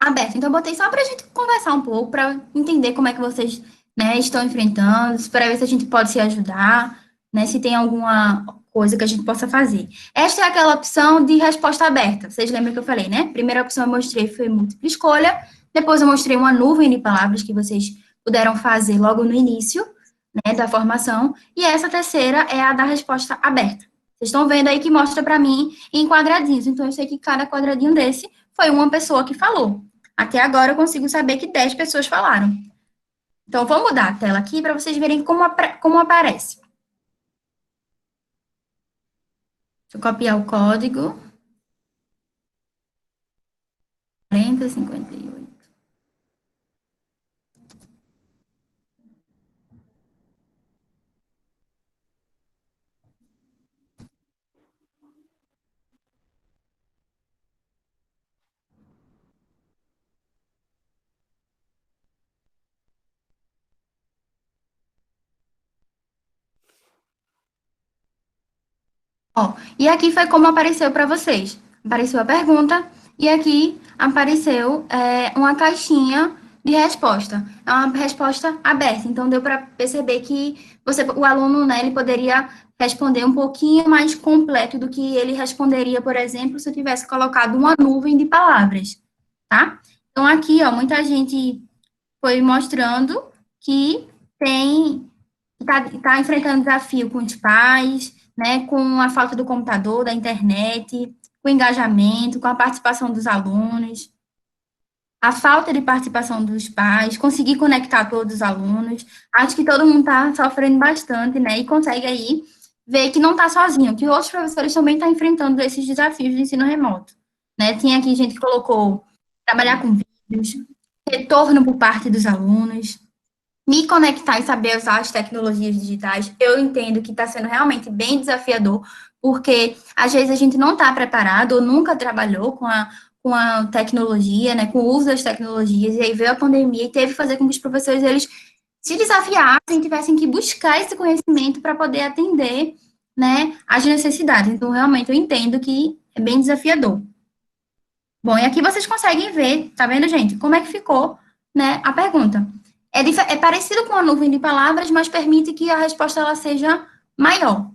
aberta. Então, eu botei só para a gente conversar um pouco, para entender como é que vocês, né, estão enfrentando, para ver se a gente pode se ajudar, né, se tem alguma coisa que a gente possa fazer. Esta é aquela opção de resposta aberta. Vocês lembram que eu falei, né? Primeira opção eu mostrei foi múltipla escolha, depois eu mostrei uma nuvem de palavras que vocês puderam fazer logo no início, né, da formação, e essa terceira é a da resposta aberta. Vocês estão vendo aí que mostra para mim em quadradinhos, então eu sei que cada quadradinho desse foi uma pessoa que falou. Até agora eu consigo saber que 10 pessoas falaram. Então, vou mudar a tela aqui para vocês verem como aparece. Deixa eu copiar o código. 4058. Ó, e aqui foi como apareceu para vocês. Apareceu a pergunta e aqui apareceu uma caixinha de resposta. É uma resposta aberta. Então, deu para perceber que o aluno, né, ele poderia responder um pouquinho mais completo do que ele responderia, por exemplo, se eu tivesse colocado uma nuvem de palavras, tá? Então, aqui, ó, muita gente foi mostrando que está enfrentando desafio com os pais, né, com a falta do computador, da internet, com o engajamento, com a participação dos alunos, a falta de participação dos pais, conseguir conectar todos os alunos. Acho que todo mundo está sofrendo bastante, né, e consegue aí ver que não está sozinho, que outros professores também estão enfrentando esses desafios de ensino remoto, né. Tem aqui gente que colocou trabalhar com vídeos, retorno por parte dos alunos, me conectar e saber usar as tecnologias digitais, eu entendo que está sendo realmente bem desafiador, porque às vezes a gente não está preparado ou nunca trabalhou com a tecnologia, né, com o uso das tecnologias, e aí veio a pandemia e teve que fazer com que os professores eles se desafiassem, tivessem que buscar esse conhecimento para poder atender, né, as necessidades. Então, realmente, eu entendo que é bem desafiador. Bom, e aqui vocês conseguem ver, tá vendo, gente, como é que ficou, né, a pergunta. É parecido com a nuvem de palavras, mas permite que a resposta ela seja maior.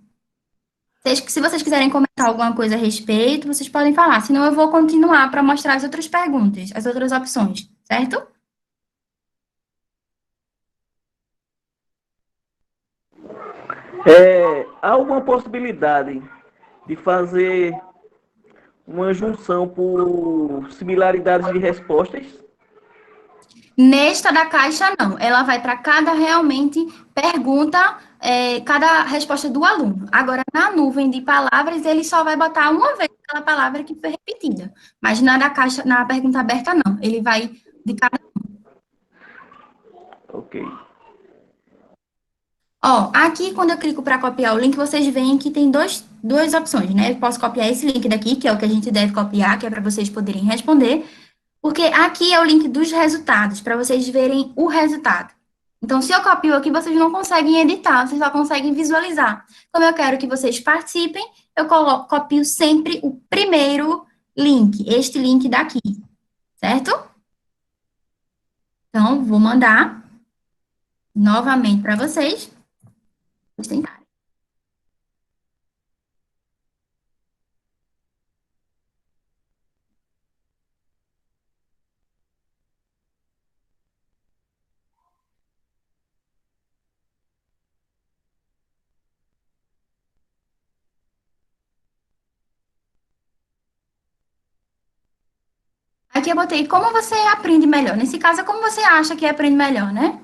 Se vocês quiserem comentar alguma coisa a respeito, vocês podem falar, senão eu vou continuar para mostrar as outras perguntas, as outras opções, certo? Há alguma possibilidade de fazer uma junção por similaridades de respostas? Nesta da caixa, não. Ela vai para cada realmente pergunta, cada resposta do aluno. Agora, na nuvem de palavras, ele só vai botar uma vez aquela palavra que foi repetida. Mas na da caixa, na pergunta aberta, não. Ele vai de cada. Ok. Ó, aqui, quando eu clico para copiar o link, vocês veem que tem duas opções, né? Eu posso copiar esse link daqui, que é o que a gente deve copiar, que é para vocês poderem responder. Porque aqui é o link dos resultados, para vocês verem o resultado. Então, se eu copio aqui, vocês não conseguem editar, vocês só conseguem visualizar. Como eu quero que vocês participem, eu copio sempre o primeiro link, este link daqui, certo? Então, vou mandar novamente para vocês. Vou tentar. Aqui eu botei como você aprende melhor. Nesse caso, é como você acha que aprende melhor, né?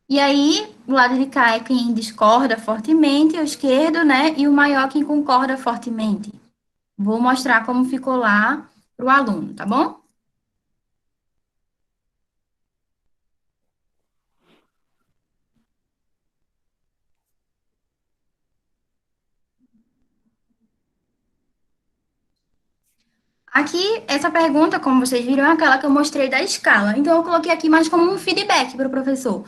E aí, o lado de cá é quem discorda fortemente, o esquerdo, né? E o maior quem concorda fortemente. Vou mostrar como ficou lá para o aluno, tá bom? Aqui, essa pergunta, como vocês viram, é aquela que eu mostrei da escala. Então, eu coloquei aqui mais como um feedback para o professor.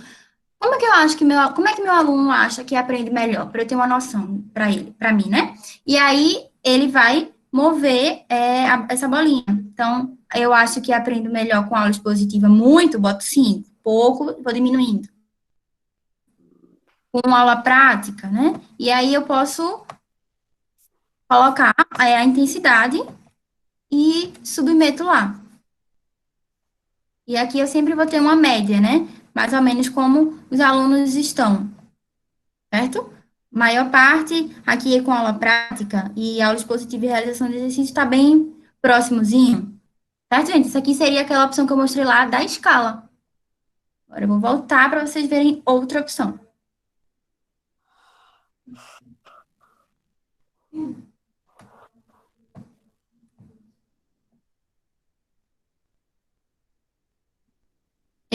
Como é que eu acho que como é que meu aluno acha que aprende melhor? Para eu ter uma noção para ele, para mim, né? E aí, ele vai mover essa bolinha. Então, eu acho que aprendo melhor com aula expositiva muito, boto 5, pouco, vou diminuindo. Com aula prática, né? E aí eu posso colocar a intensidade e submeto lá. E aqui eu sempre vou ter uma média, né? Mais ou menos como os alunos estão, certo? Maior parte aqui é com aula prática e aula expositiva e realização de exercício está bem próximozinho, certo, gente? Isso aqui seria aquela opção que eu mostrei lá da escala. Agora eu vou voltar para vocês verem outra opção.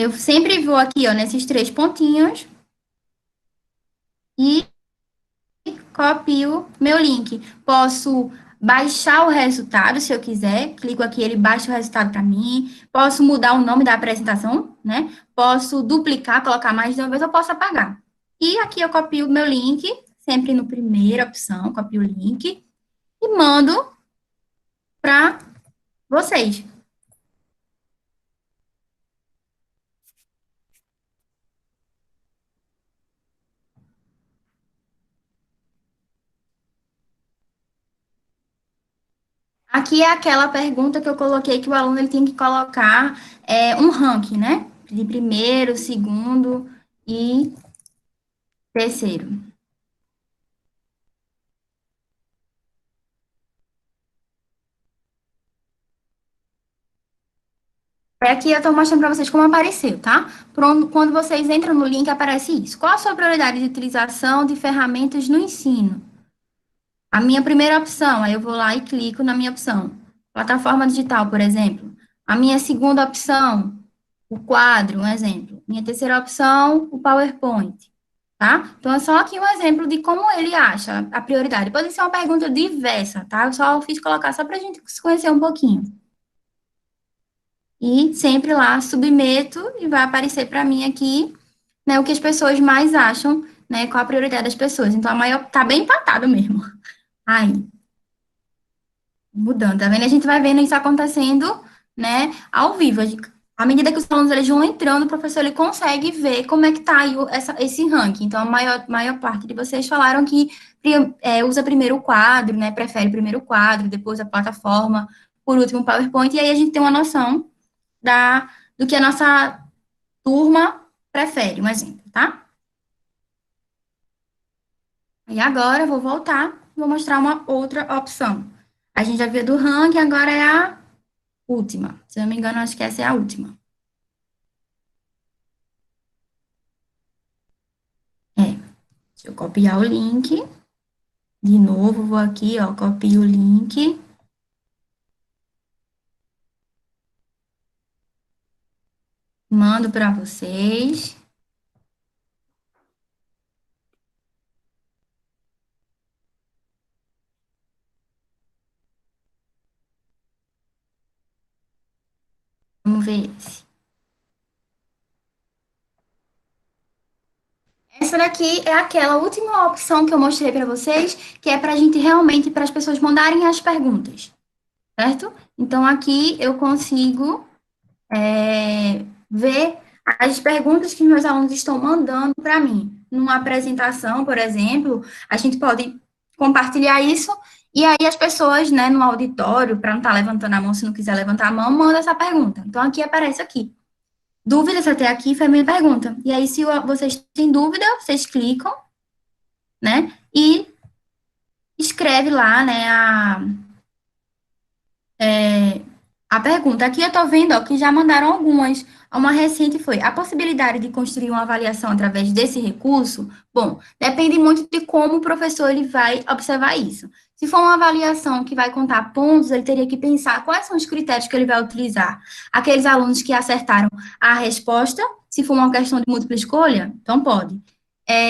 Eu sempre vou aqui, ó, nesses 3 pontinhos e copio meu link. Posso baixar o resultado, se eu quiser. Clico aqui, ele baixa o resultado para mim. Posso mudar o nome da apresentação, né? Posso duplicar, colocar mais de uma vez, eu posso apagar. E aqui eu copio o meu link, sempre no primeira opção, copio o link e mando para vocês. Aqui é aquela pergunta que eu coloquei que o aluno ele tem que colocar um ranking, né? De primeiro, segundo e terceiro. Aqui eu estou mostrando para vocês como apareceu, tá? Quando vocês entram no link, aparece isso. Qual a sua prioridade de utilização de ferramentas no ensino? A minha primeira opção, aí eu vou lá e clico na minha opção. Plataforma digital, por exemplo. A minha segunda opção, o quadro, um exemplo. Minha terceira opção, o PowerPoint, tá? Então, é só aqui um exemplo de como ele acha a prioridade. Pode ser uma pergunta diversa, tá? Eu só fiz colocar só para a gente se conhecer um pouquinho. E sempre lá submeto e vai aparecer para mim aqui, né, o que as pessoas mais acham, né, qual a prioridade das pessoas. Então, a maior tá bem empatado mesmo. Aí, mudando, tá vendo? A gente vai vendo isso acontecendo, né, ao vivo. À medida que os alunos eles vão entrando, o professor ele consegue ver como é que tá aí esse ranking. Então, a maior parte de vocês falaram que usa primeiro o quadro, né, prefere primeiro o quadro, depois a plataforma, por último o PowerPoint, e aí a gente tem uma noção do que a nossa turma prefere, um exemplo, tá? E agora eu vou voltar, vou mostrar uma outra opção. A gente já viu do ranking, agora é a última. Se eu não me engano, acho que essa é a última. Deixa eu copiar o link. De novo, vou aqui, ó, copio o link. Mando para vocês. Vamos ver esse. Essa daqui é aquela última opção que eu mostrei para vocês, que é para a gente realmente, para as pessoas mandarem as perguntas, certo? Então, aqui eu consigo ver as perguntas que meus alunos estão mandando para mim. Numa apresentação, por exemplo, a gente pode compartilhar isso, e aí as pessoas, né, no auditório, para não estar levantando a mão, se não quiser levantar a mão, manda essa pergunta. Então, aqui aparece aqui. Dúvidas até aqui foi a minha pergunta. E aí, se vocês têm dúvida, vocês clicam, né, e escreve lá, né, a pergunta. Aqui eu tô vendo, ó, que já mandaram algumas. Uma recente foi: a possibilidade de construir uma avaliação através desse recurso? Bom, depende muito de como o professor ele vai observar isso. Se for uma avaliação que vai contar pontos, ele teria que pensar quais são os critérios que ele vai utilizar. Aqueles alunos que acertaram a resposta, se for uma questão de múltipla escolha, então pode.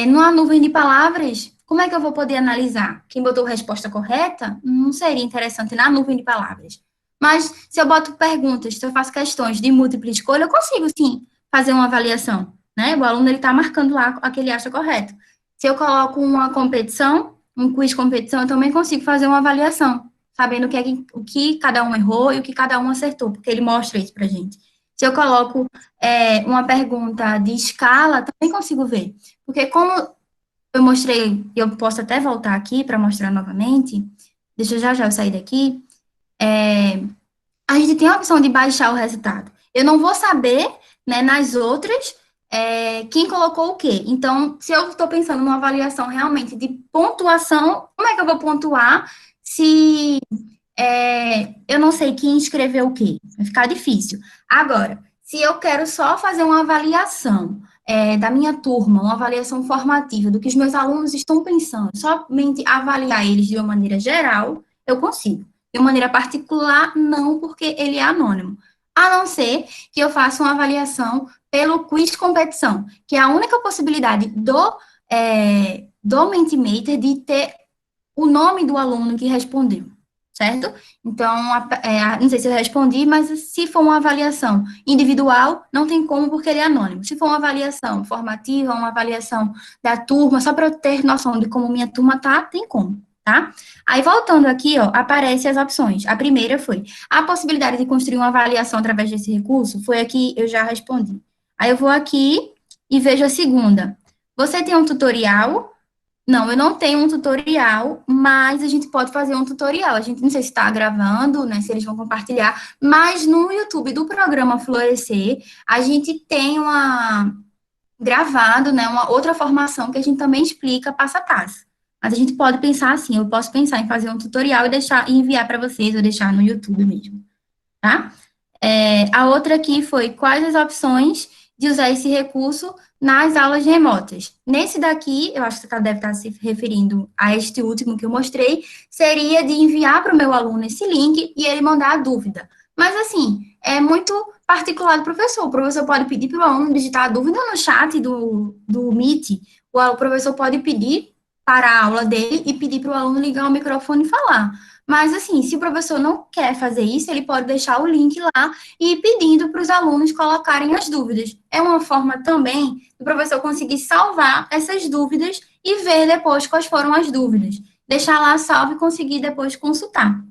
Numa nuvem de palavras, como é que eu vou poder analisar? Quem botou a resposta correta? Não seria interessante na nuvem de palavras. Mas se eu boto perguntas, se eu faço questões de múltipla escolha, eu consigo, sim, fazer uma avaliação, né? O aluno, ele está marcando lá a que ele acha correto. Se eu coloco uma competição, um quiz competição, eu também consigo fazer uma avaliação, sabendo o que cada um errou e o que cada um acertou, porque ele mostra isso pra gente. Se eu coloco uma pergunta de escala, também consigo ver. Porque como eu mostrei, eu posso até voltar aqui para mostrar novamente, deixa eu já eu sair daqui, a gente tem a opção de baixar o resultado. Eu não vou saber, né, nas outras, quem colocou o quê. Então, se eu estou pensando numa avaliação realmente de pontuação, como é que eu vou pontuar se eu não sei quem escreveu o quê? Vai ficar difícil. Agora, se eu quero só fazer uma avaliação da minha turma, uma avaliação formativa do que os meus alunos estão pensando, somente avaliar eles de uma maneira geral, eu consigo. De uma maneira particular, não, porque ele é anônimo. A não ser que eu faça uma avaliação pelo quiz competição, que é a única possibilidade do Mentimeter de ter o nome do aluno que respondeu, certo? Então, não sei se eu respondi, mas se for uma avaliação individual, não tem como, porque ele é anônimo. Se for uma avaliação formativa, uma avaliação da turma, só para eu ter noção de como minha turma tá, tem como. Tá? Aí, voltando aqui, ó, aparecem as opções. A primeira foi: a possibilidade de construir uma avaliação através desse recurso? Foi aqui, eu já respondi. Aí, eu vou aqui e vejo a segunda. Você tem um tutorial? Não, eu não tenho um tutorial, mas a gente pode fazer um tutorial. A gente não sei se está gravando, né, se eles vão compartilhar, mas no YouTube do programa Florescer, a gente tem gravado, né, uma outra formação que a gente também explica passo a passo. Mas a gente pode pensar assim, eu posso pensar em fazer um tutorial e enviar para vocês, ou deixar no YouTube mesmo, tá? A outra aqui foi: quais as opções de usar esse recurso nas aulas remotas? Nesse daqui, eu acho que você deve estar se referindo a este último que eu mostrei, seria de enviar para o meu aluno esse link e ele mandar a dúvida. Mas, assim, é muito particular do professor. O professor pode pedir para o aluno digitar a dúvida no chat do Meet, o professor pode pedir para a aula dele e pedir para o aluno ligar o microfone e falar. Mas, assim, se o professor não quer fazer isso, ele pode deixar o link lá e ir pedindo para os alunos colocarem as dúvidas. É uma forma também do professor conseguir salvar essas dúvidas e ver depois quais foram as dúvidas. Deixar lá salvo e conseguir depois consultar.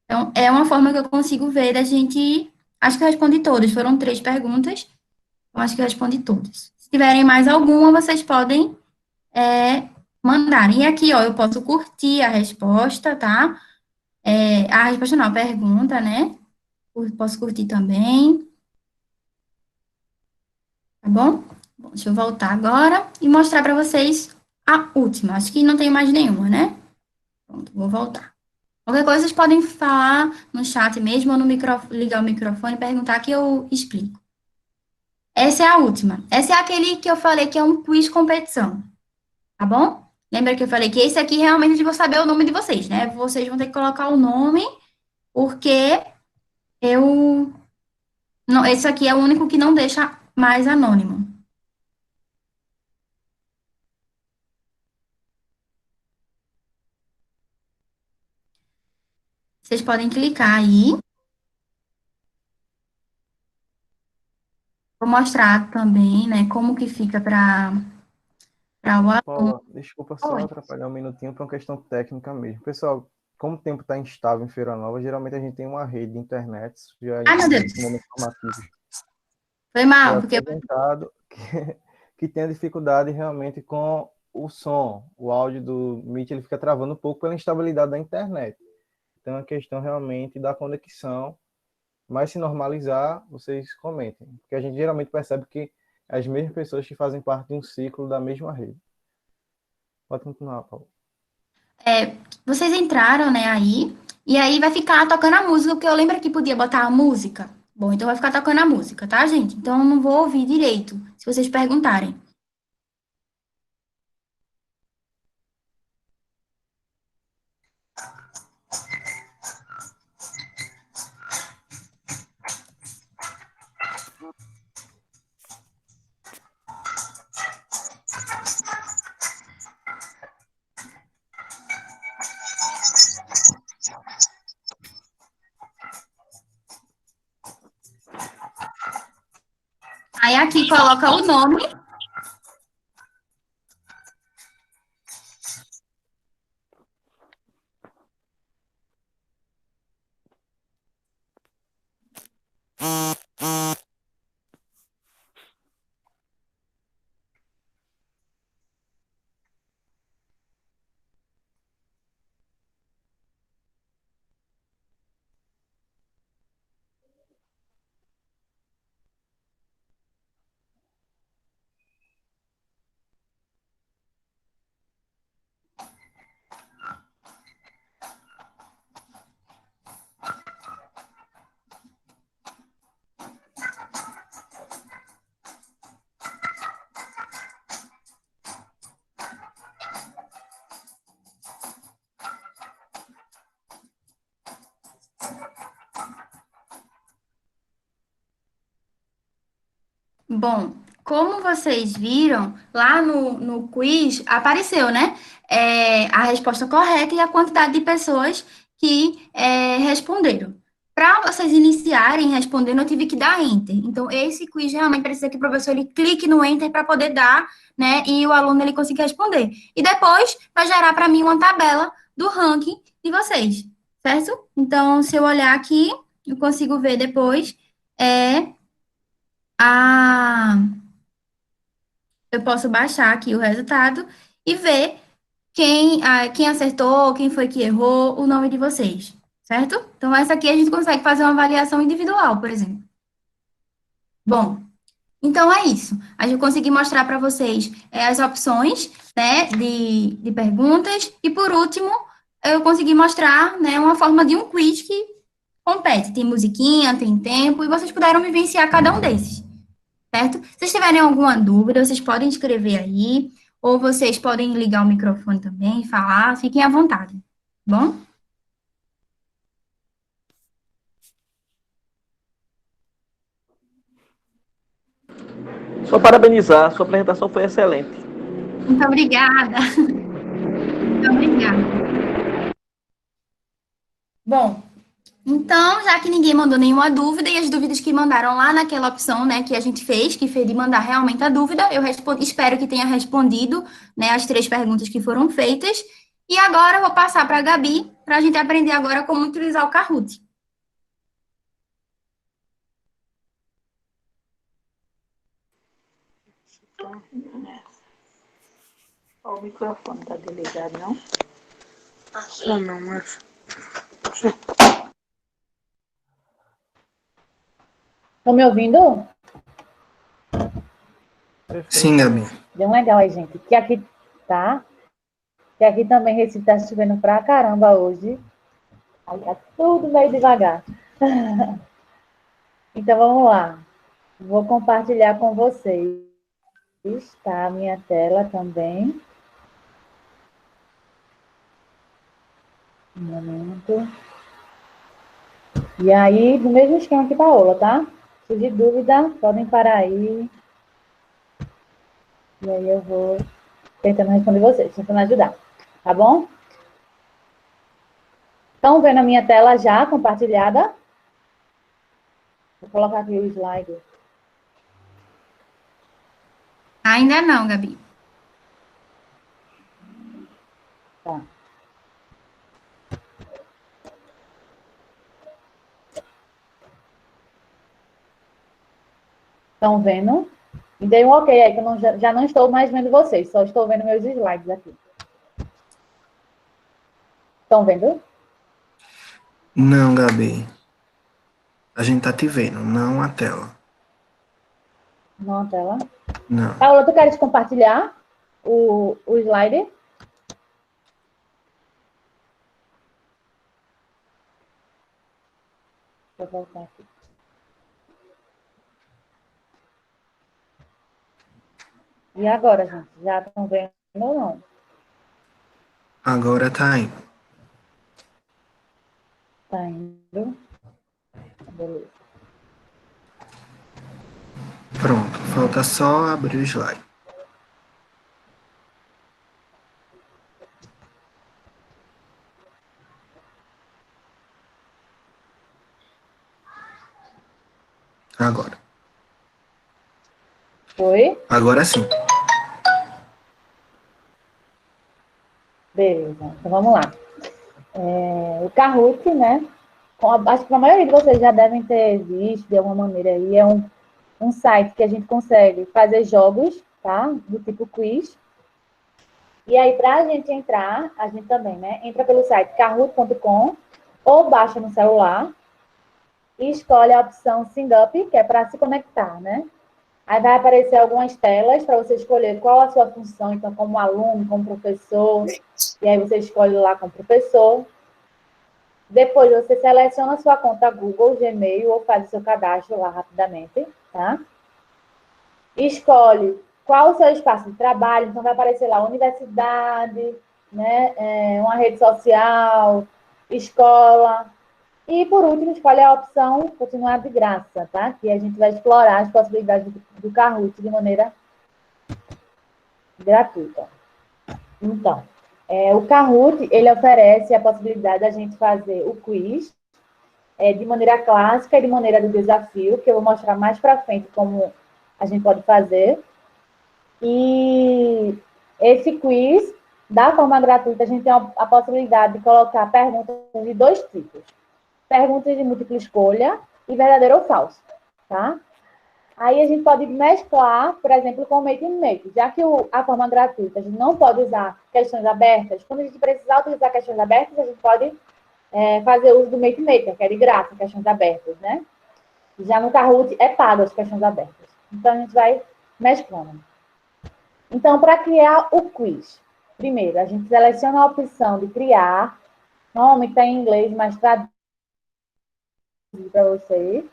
Então, é uma forma que eu consigo ver da gente... Acho que eu respondi todas. Foram 3 perguntas. Eu acho que eu respondi todas. Se tiverem mais alguma, vocês podem mandarem. E aqui, ó, eu posso curtir a resposta, tá? A resposta não, a pergunta, né? Posso curtir também. Tá bom? Bom, deixa eu voltar agora e mostrar para vocês a última. Acho que não tem mais nenhuma, né? Pronto, vou voltar. Qualquer coisa, vocês podem falar no chat mesmo, ou ligar o microfone e perguntar que eu explico. Essa é a última. Essa é aquele que eu falei que é um quiz competição. tá bom? Lembra que eu falei que esse aqui realmente eu vou saber o nome de vocês, né? Vocês vão ter que colocar o nome, porque eu... Não, esse aqui é o único que não deixa mais anônimo. Vocês podem clicar aí. Vou mostrar também, né, como que fica para o aluno. Paula, desculpa só Oi. atrapalhar um minutinho para uma questão técnica mesmo. Pessoal, como o tempo está instável em Feira Nova, geralmente a gente tem uma rede de internet, já Ai, meu Deus. informativos. Foi Foi mal, porque... apresentado que tem a dificuldade realmente com o som. O áudio do Meet ele fica travando um pouco pela instabilidade da internet. Então, é uma questão realmente da conexão. Mas se normalizar, vocês comentem. Porque a gente geralmente percebe que as mesmas pessoas que fazem parte de um ciclo da mesma rede. Pode continuar, Paulo. Vocês entraram, né, aí, e aí vai ficar tocando a música, porque eu lembro que podia botar a música. Bom, então vai ficar tocando a música, tá, gente? Então eu não vou ouvir direito, se vocês perguntarem. Aí aqui coloca o nome. Bom, como vocês viram, lá no quiz apareceu, né? A resposta correta e a quantidade de pessoas que responderam. Para vocês iniciarem respondendo, eu tive que dar enter. Então, esse quiz realmente precisa que o professor ele clique no enter para poder dar, né? E o aluno ele consiga responder. E depois vai gerar para mim uma tabela do ranking de vocês, certo? Então, se eu olhar aqui, eu consigo ver depois. A eu posso baixar aqui o resultado e ver quem acertou, quem foi que errou, o nome de vocês, certo? Então, essa aqui a gente consegue fazer uma avaliação individual, por exemplo. Bom, então é isso. A gente consegui mostrar para vocês as opções, né, de perguntas. E, por último, eu consegui mostrar, né, uma forma de um quiz que compete. Tem musiquinha, tem tempo, e vocês puderam vivenciar cada um desses. Certo? Se vocês tiverem alguma dúvida, vocês podem escrever aí, ou vocês podem ligar o microfone também e falar, fiquem à vontade, tá bom? Só parabenizar, sua apresentação foi excelente. Muito obrigada. Muito obrigada. Bom, então, já que ninguém mandou nenhuma dúvida, e as dúvidas que mandaram lá naquela opção, né, que a gente fez, que foi de mandar realmente a dúvida, eu espero que tenha respondido, né, as 3 perguntas que foram feitas. E agora eu vou passar para a Gabi, para a gente aprender agora como utilizar o Kahoot. O microfone tá desligado, não? Não, mas... Estão me ouvindo? Sim, Gabi. Deu um legal aí, gente. Que aqui, tá? Que aqui também Recife tá chovendo pra caramba hoje. Aí tá tudo meio devagar. Então, vamos lá. Vou compartilhar com vocês, tá? A minha tela também. Um momento. E aí, do mesmo esquema que Paola, tá? Se de dúvida, podem parar aí. E aí eu vou tentando responder vocês, tentando ajudar. Tá bom? Estão vendo a minha tela já compartilhada? Vou colocar aqui o slide. Ainda não, Gabi. Tá. Estão vendo? Me dei um ok aí, que eu já não estou mais vendo vocês, só estou vendo meus slides aqui. Estão vendo? Não, Gabi. A gente tá te vendo, não a tela. Não a tela. Não. Paola, tu queres compartilhar o slide? Deixa eu voltar aqui. E agora, gente? Já estão vendo ou não? Agora tá indo. Tá indo. Beleza. Pronto. Falta só abrir o slide. Agora. Foi? Agora sim. Beleza. Então vamos lá. O Kahoot, né? Acho que a maioria de vocês já devem ter visto de alguma maneira aí. É um site que a gente consegue fazer jogos, tá? Do tipo quiz. E aí, para a gente entrar, a gente também, né? Entra pelo site kahoot.com ou baixa no celular e escolhe a opção Sign Up, que é para se conectar, né? Aí vai aparecer algumas telas para você escolher qual a sua função, então, como aluno, como professor, e aí você escolhe lá como professor. Depois você seleciona a sua conta Google, Gmail, ou faz o seu cadastro lá rapidamente, tá? Escolhe qual o seu espaço de trabalho, então vai aparecer lá universidade, né? Uma rede social, escola. E, por último, escolhe a opção continuar de graça, tá? Que a gente vai explorar as possibilidades do Kahoot de maneira gratuita. Então, o Kahoot, ele oferece a possibilidade da gente fazer o quiz de maneira clássica e de maneira do desafio, que eu vou mostrar mais para frente como a gente pode fazer. E esse quiz, da forma gratuita, a gente tem a possibilidade de colocar perguntas de dois tipos. Perguntas de múltipla escolha e verdadeiro ou falso, tá? Aí a gente pode mesclar, por exemplo, com o Mate and Make. Já que a forma gratuita, a gente não pode usar questões abertas, quando a gente precisar utilizar questões abertas, a gente pode fazer uso do Mate Maker, que é de graça, questões abertas, né? Já no Kahoot é pago as questões abertas. Então, a gente vai mesclando. Então, para criar o quiz, primeiro, a gente seleciona a opção de criar. Normalmente está em inglês, mas traduz para vocês.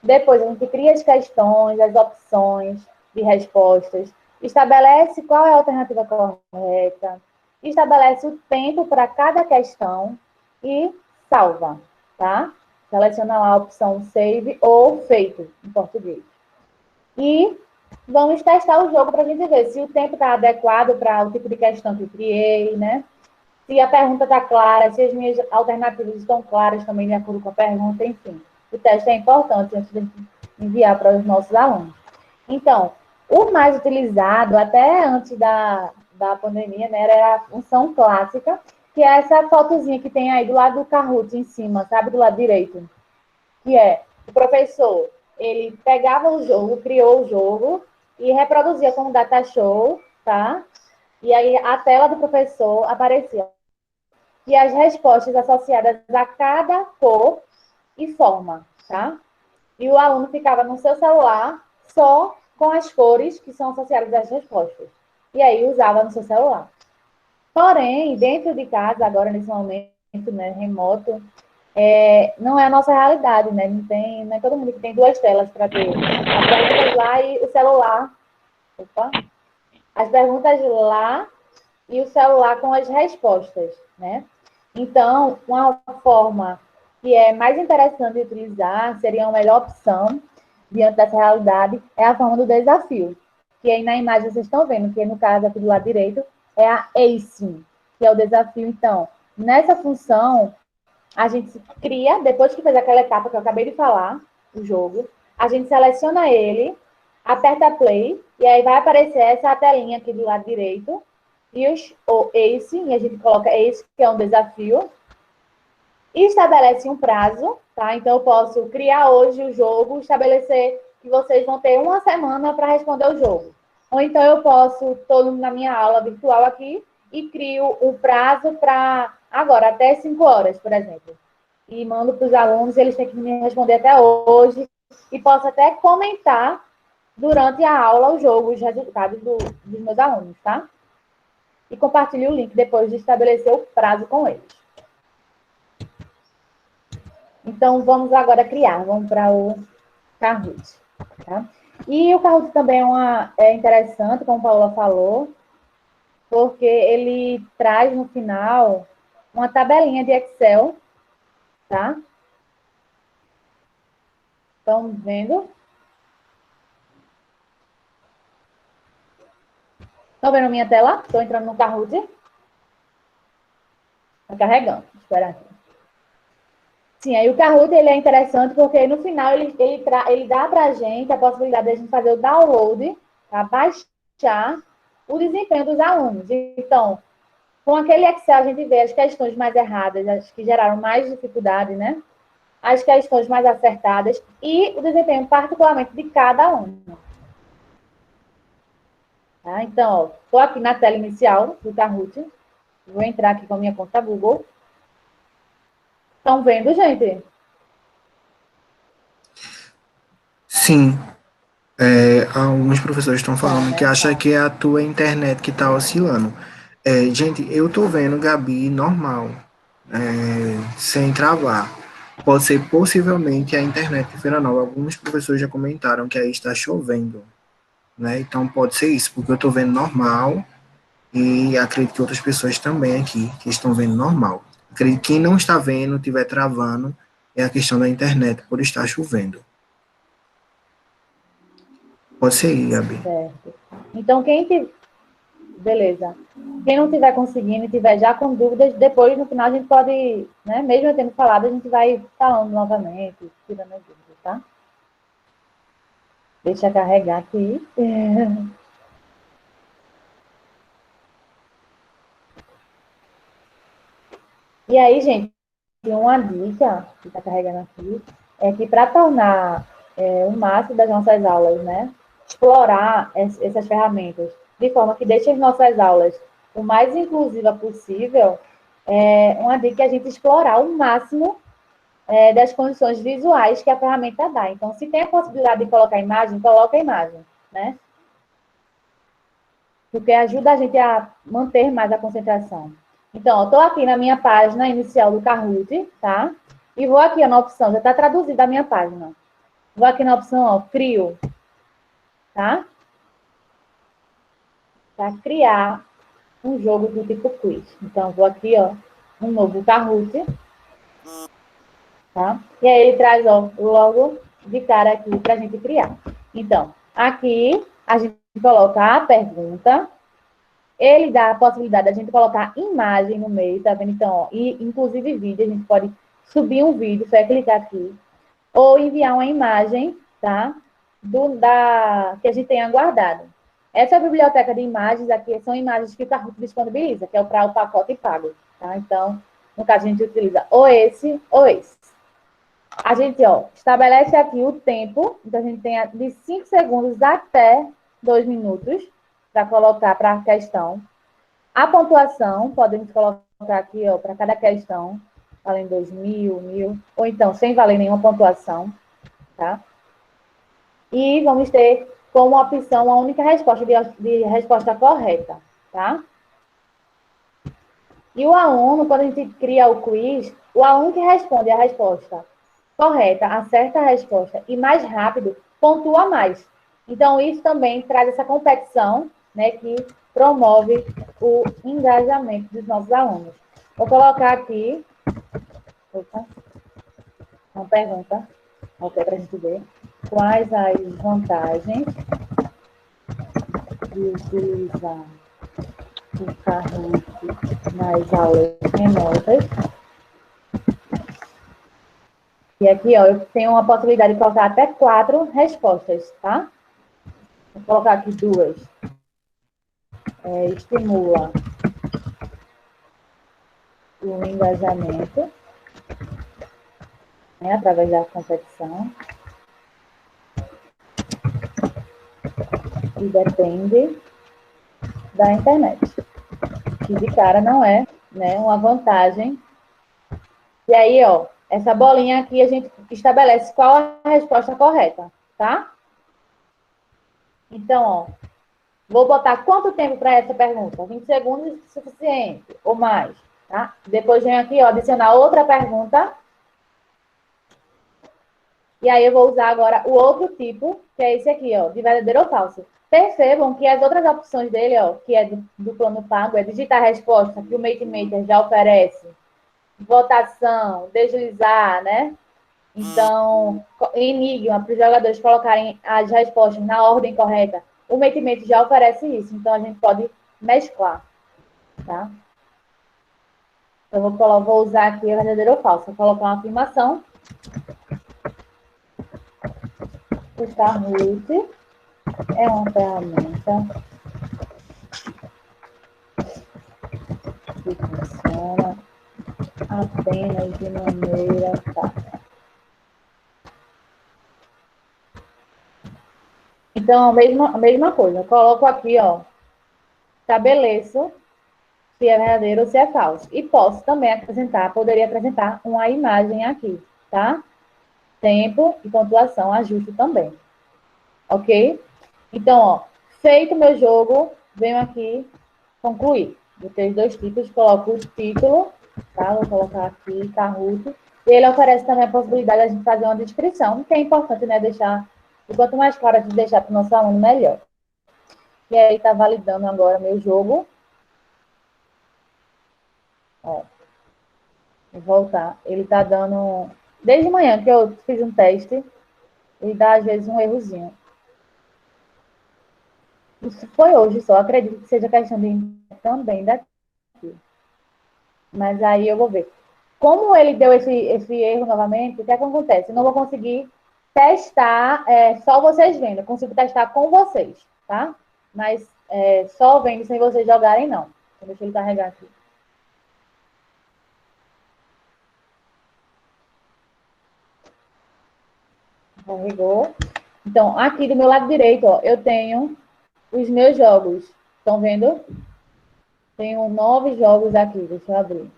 Depois, a gente cria as questões, as opções de respostas, estabelece qual é a alternativa correta, estabelece o tempo para cada questão e salva, tá? Seleciona lá a opção save ou feito, em português. E vamos testar o jogo para a gente ver se o tempo está adequado para o tipo de questão que eu criei, né? Se a pergunta está clara, se as minhas alternativas estão claras também de acordo com a pergunta, enfim. O teste é importante antes de enviar para os nossos alunos. Então, o mais utilizado, até antes da pandemia, né, era a função clássica, que é essa fotozinha que tem aí do lado do Kahoot em cima, sabe, do lado direito. Que é o professor, ele pegava o jogo, criou o jogo e reproduzia como data show, tá? E aí a tela do professor aparecia. E as respostas associadas a cada cor e forma, tá? E o aluno ficava no seu celular só com as cores que são associadas às respostas. E aí usava no seu celular. Porém, dentro de casa, agora nesse momento, né, remoto, não é a nossa realidade, né? Não é todo mundo que tem duas telas para ter as perguntas lá e o celular. Opa! As perguntas lá e o celular com as respostas, né? Então, uma forma que é mais interessante de utilizar, seria uma melhor opção diante dessa realidade, é a forma do desafio. Que aí na imagem vocês estão vendo, que no caso aqui do lado direito, é a ACE, que é o desafio. Então, nessa função, a gente cria, depois que fez aquela etapa que eu acabei de falar, o jogo, a gente seleciona ele, aperta play, e aí vai aparecer essa telinha aqui do lado direito, e o ACE, e a gente coloca ACE, que é um desafio, e estabelece um prazo, tá? Então, eu posso criar hoje o jogo, estabelecer que vocês vão ter uma semana para responder o jogo. Ou então, eu posso, estou na minha aula virtual aqui, e crio o prazo para agora, até 5 horas, por exemplo. E mando para os alunos, eles têm que me responder até hoje, e posso até comentar durante a aula o jogo, os resultados dos meus alunos, tá? E compartilho o link depois de estabelecer o prazo com eles. Então, vamos agora criar. Vamos para o Kahoot. Tá? E o Kahoot também é interessante, como a Paula falou, porque ele traz no final uma tabelinha de Excel, tá? Estão vendo? Estão vendo minha tela? Estou entrando no Kahoot. Está carregando. Espera aqui. Sim, aí o Kahoot ele é interessante porque no final ele dá para a gente a possibilidade de a gente fazer o download, tá? Baixar o desempenho dos alunos. Então, com aquele Excel a gente vê as questões mais erradas, as que geraram mais dificuldade, né? As questões mais acertadas e o desempenho particularmente de cada aluno. Tá? Então, estou aqui na tela inicial do Kahoot. Vou entrar aqui com a minha conta Google. Estão vendo, gente? Sim. Alguns professores estão falando que acha que é a tua internet que está oscilando. Gente, eu estou vendo Gabi normal, sem travar. Pode ser possivelmente a internet de Feira Nova. Alguns professores já comentaram que aí está chovendo, né? Então pode ser isso, porque eu estou vendo normal e acredito que outras pessoas também aqui que estão vendo normal. Acredito que quem não está vendo, estiver travando, é a questão da internet por estar chovendo. Pode ser, Gabi. Certo. Então, beleza. Quem não estiver conseguindo e estiver já com dúvidas, depois, no final, a gente pode, né, mesmo eu tendo falado, a gente vai falando novamente, tirando as dúvidas, tá? Deixa eu carregar aqui. E aí, gente, uma dica que está carregando aqui é que para tornar o máximo das nossas aulas, né, explorar essas ferramentas de forma que deixe as nossas aulas o mais inclusiva possível, uma dica é a gente explorar o máximo das condições visuais que a ferramenta dá. Então, se tem a possibilidade de colocar imagem, coloca a imagem, né? Porque ajuda a gente a manter mais a concentração. Então, estou aqui na minha página inicial do Kahoot, tá? E vou aqui na opção, já está traduzida a minha página. Vou aqui na opção, ó, crio, tá? Para criar um jogo do tipo quiz. Então, vou aqui, ó, um novo Kahoot, tá? E aí ele traz, ó, logo de cara aqui para a gente criar. Então, aqui a gente coloca a pergunta. Ele dá a possibilidade da gente colocar imagem no meio, tá vendo? Então, ó, e inclusive vídeo, a gente pode subir um vídeo, só é clicar aqui, ou enviar uma imagem, tá? Que a gente tenha guardado. Essa biblioteca de imagens aqui são imagens que o Kahoot disponibiliza, que é para o pacote pago, tá? Então, no caso, a gente utiliza ou esse ou esse. A gente, ó, estabelece aqui o tempo, então a gente tem de 5 segundos até 2 minutos, para colocar para a questão. A pontuação, podemos colocar aqui, ó, para cada questão, valendo 2.000, 1.000, ou então sem valer nenhuma pontuação, tá? E vamos ter como opção a única resposta de resposta correta, tá? E o aluno, quando a gente cria o quiz, o aluno que responde a resposta correta, acerta a resposta e mais rápido, pontua mais. Então, isso também traz essa competição, né, que promove o engajamento dos nossos alunos. Vou colocar aqui. Opa, uma pergunta. Ok, para a gente ver. Quais as vantagens de utilizar o Kahoot nas aulas remotas? E aqui, ó, eu tenho uma possibilidade de colocar até 4 respostas, tá? Vou colocar aqui 2. Estimula o engajamento, né, através da competição. E depende da internet. Que de cara não é, né, uma vantagem. E aí, ó, essa bolinha aqui a gente estabelece qual a resposta correta, tá? Então, ó, vou botar quanto tempo para essa pergunta? 20 segundos é suficiente, ou mais, tá? Depois venho aqui, ó, adicionar outra pergunta. E aí eu vou usar agora o outro tipo, que é esse aqui, ó, de verdadeiro ou falso. Percebam que as outras opções dele, ó, que é do plano pago, é digitar a resposta, que o MateMaker já oferece. Votação, deslizar, né? Então, enigma, para os jogadores colocarem as respostas na ordem correta. O MateMaker já oferece isso, então a gente pode mesclar, tá? Então, vou usar aqui a verdadeiro ou falso. Vou colocar uma afirmação. O Kahoot é uma ferramenta que funciona apenas de maneira fácil. Então, a mesma coisa. Eu coloco aqui, ó, estabeleço se é verdadeiro ou se é falso. E posso também acrescentar, poderia acrescentar uma imagem aqui, tá? Tempo e pontuação, ajuste também. Ok? Então, ó, feito meu jogo, venho aqui concluir. Eu tenho 2 títulos, coloco o título, tá? Vou colocar aqui, Kahoot. E ele oferece também a possibilidade de a gente fazer uma descrição, que é importante, né? Deixar, e quanto mais claro a gente deixar para o nosso aluno, melhor. E aí, tá validando agora meu jogo. Ó, vou voltar. Ele tá dando, desde manhã que eu fiz um teste, ele dá às vezes um errozinho. Isso foi hoje só, acredito que seja questão de também daqui. Mas aí eu vou ver. Como ele deu esse erro novamente, o que é que acontece? Eu não vou conseguir testar só vocês vendo. Eu consigo testar com vocês, tá? Mas só vendo sem vocês jogarem, não. Então, deixa ele carregar aqui. Carregou. Então, aqui do meu lado direito, ó, eu tenho os meus jogos. Estão vendo? Tenho 9 jogos aqui. Deixa eu abrir.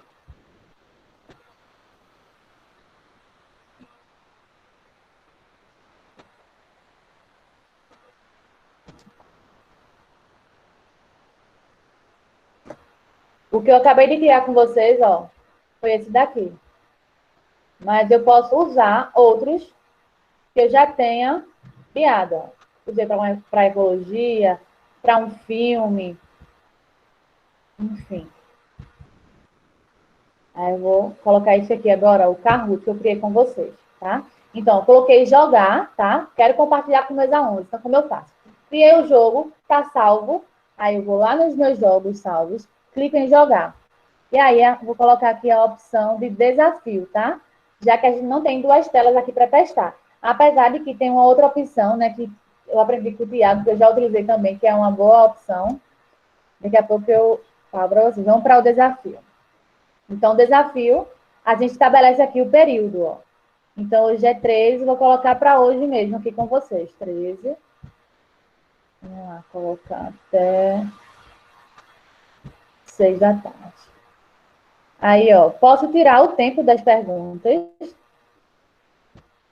O que eu acabei de criar com vocês, ó, foi esse daqui. Mas eu posso usar outros que eu já tenha criado. Ó. Usei para ecologia, para um filme, enfim. Aí eu vou colocar esse aqui agora, o Kahoot, que eu criei com vocês, tá? Então, eu coloquei jogar, tá? Quero compartilhar com meus alunos, então como eu faço? Criei o jogo, tá salvo, aí eu vou lá nos meus jogos salvos, clico em jogar. E aí eu vou colocar aqui a opção de desafio, tá? Já que a gente não tem 2 telas aqui para testar. Apesar de que tem uma outra opção, né, que eu aprendi com o Thiago, que eu já utilizei também, que é uma boa opção. Daqui a pouco eu falo para vocês. Vamos para o desafio. Então, o desafio, a gente estabelece aqui o período, ó. Então, hoje é 13, vou colocar para hoje mesmo aqui com vocês. 13. Vamos lá, colocar até 6 da tarde. Aí, ó, posso tirar o tempo das perguntas.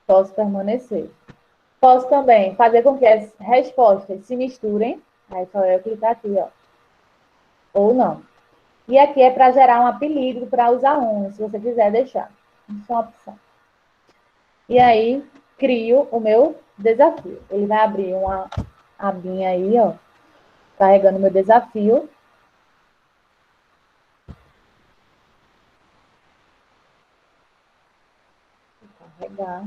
Posso permanecer. Posso também fazer com que as respostas se misturem. Aí só eu clicar aqui, ó. Ou não. E aqui é para gerar um apelido para os alunos, se você quiser deixar. Isso é uma opção. E aí, crio o meu desafio. Ele vai abrir uma abinha aí, ó. Carregando o meu desafio. Dá.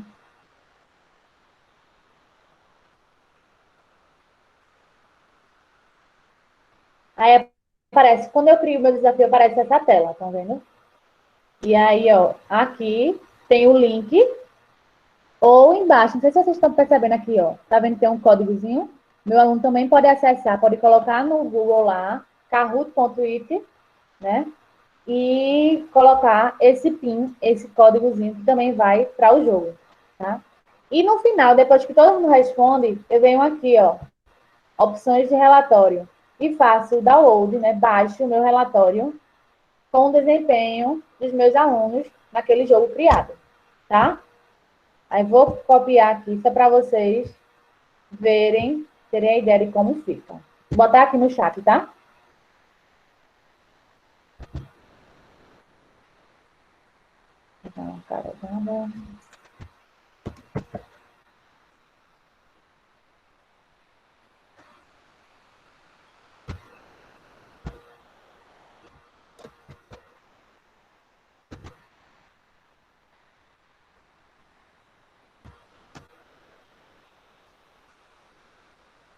Aí aparece, quando eu crio o meu desafio, aparece essa tela, tá vendo? E aí, ó, aqui tem o link, ou embaixo, não sei se vocês estão percebendo aqui, ó, tá vendo que tem um códigozinho? Meu aluno também pode acessar, pode colocar no Google lá, kahoot.it, né? E colocar esse PIN, esse códigozinho, que também vai para o jogo, tá? E no final, depois que todo mundo responde, eu venho aqui, ó, opções de relatório, e faço o download, né? Baixo o meu relatório com o desempenho dos meus alunos naquele jogo criado, tá? Aí vou copiar aqui só para vocês verem, terem a ideia de como fica. Vou botar aqui no chat, tá? Então, carregando.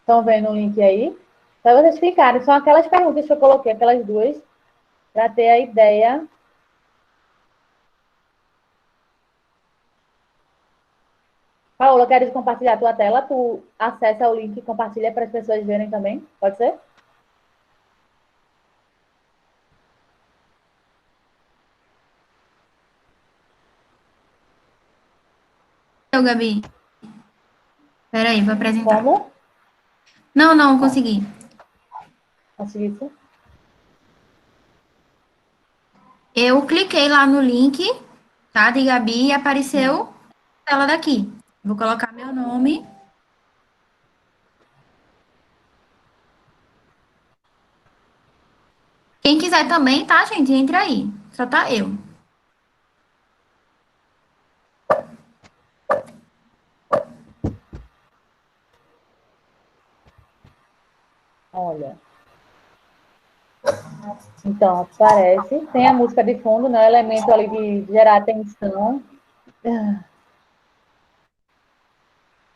Estão vendo o link aí? Para vocês ficarem, são aquelas perguntas que eu coloquei, aquelas duas, para ter a ideia. Paola, queres compartilhar a tua tela? Tu acessa o link e compartilha para as pessoas verem também? Pode ser? Eu, Gabi. Peraí, vou apresentar. Como? Não, consegui. Consegui isso? Eu cliquei lá no link, tá, de Gabi e apareceu a tela daqui. Vou colocar meu nome. Quem quiser também, tá, gente? Entra aí. Só tá eu. Olha. Então, aparece. Tem a música de fundo, né? O elemento ali de gerar atenção.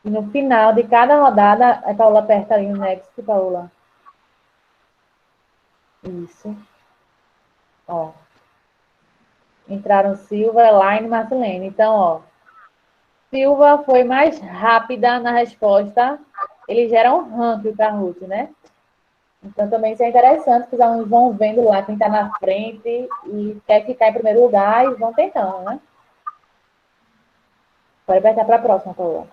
E no final de cada rodada, a Paula aperta ali no Next, Paula. Isso. Ó. Entraram Silva, Elaine e Marcelene. Então, ó. Silva foi mais rápida na resposta. Ele gera um ranking para a Ruth, né? Então, também isso é interessante, que os alunos vão vendo lá quem está na frente e quer ficar em primeiro lugar e vão tentando, né? Pode apertar para a próxima, Paula.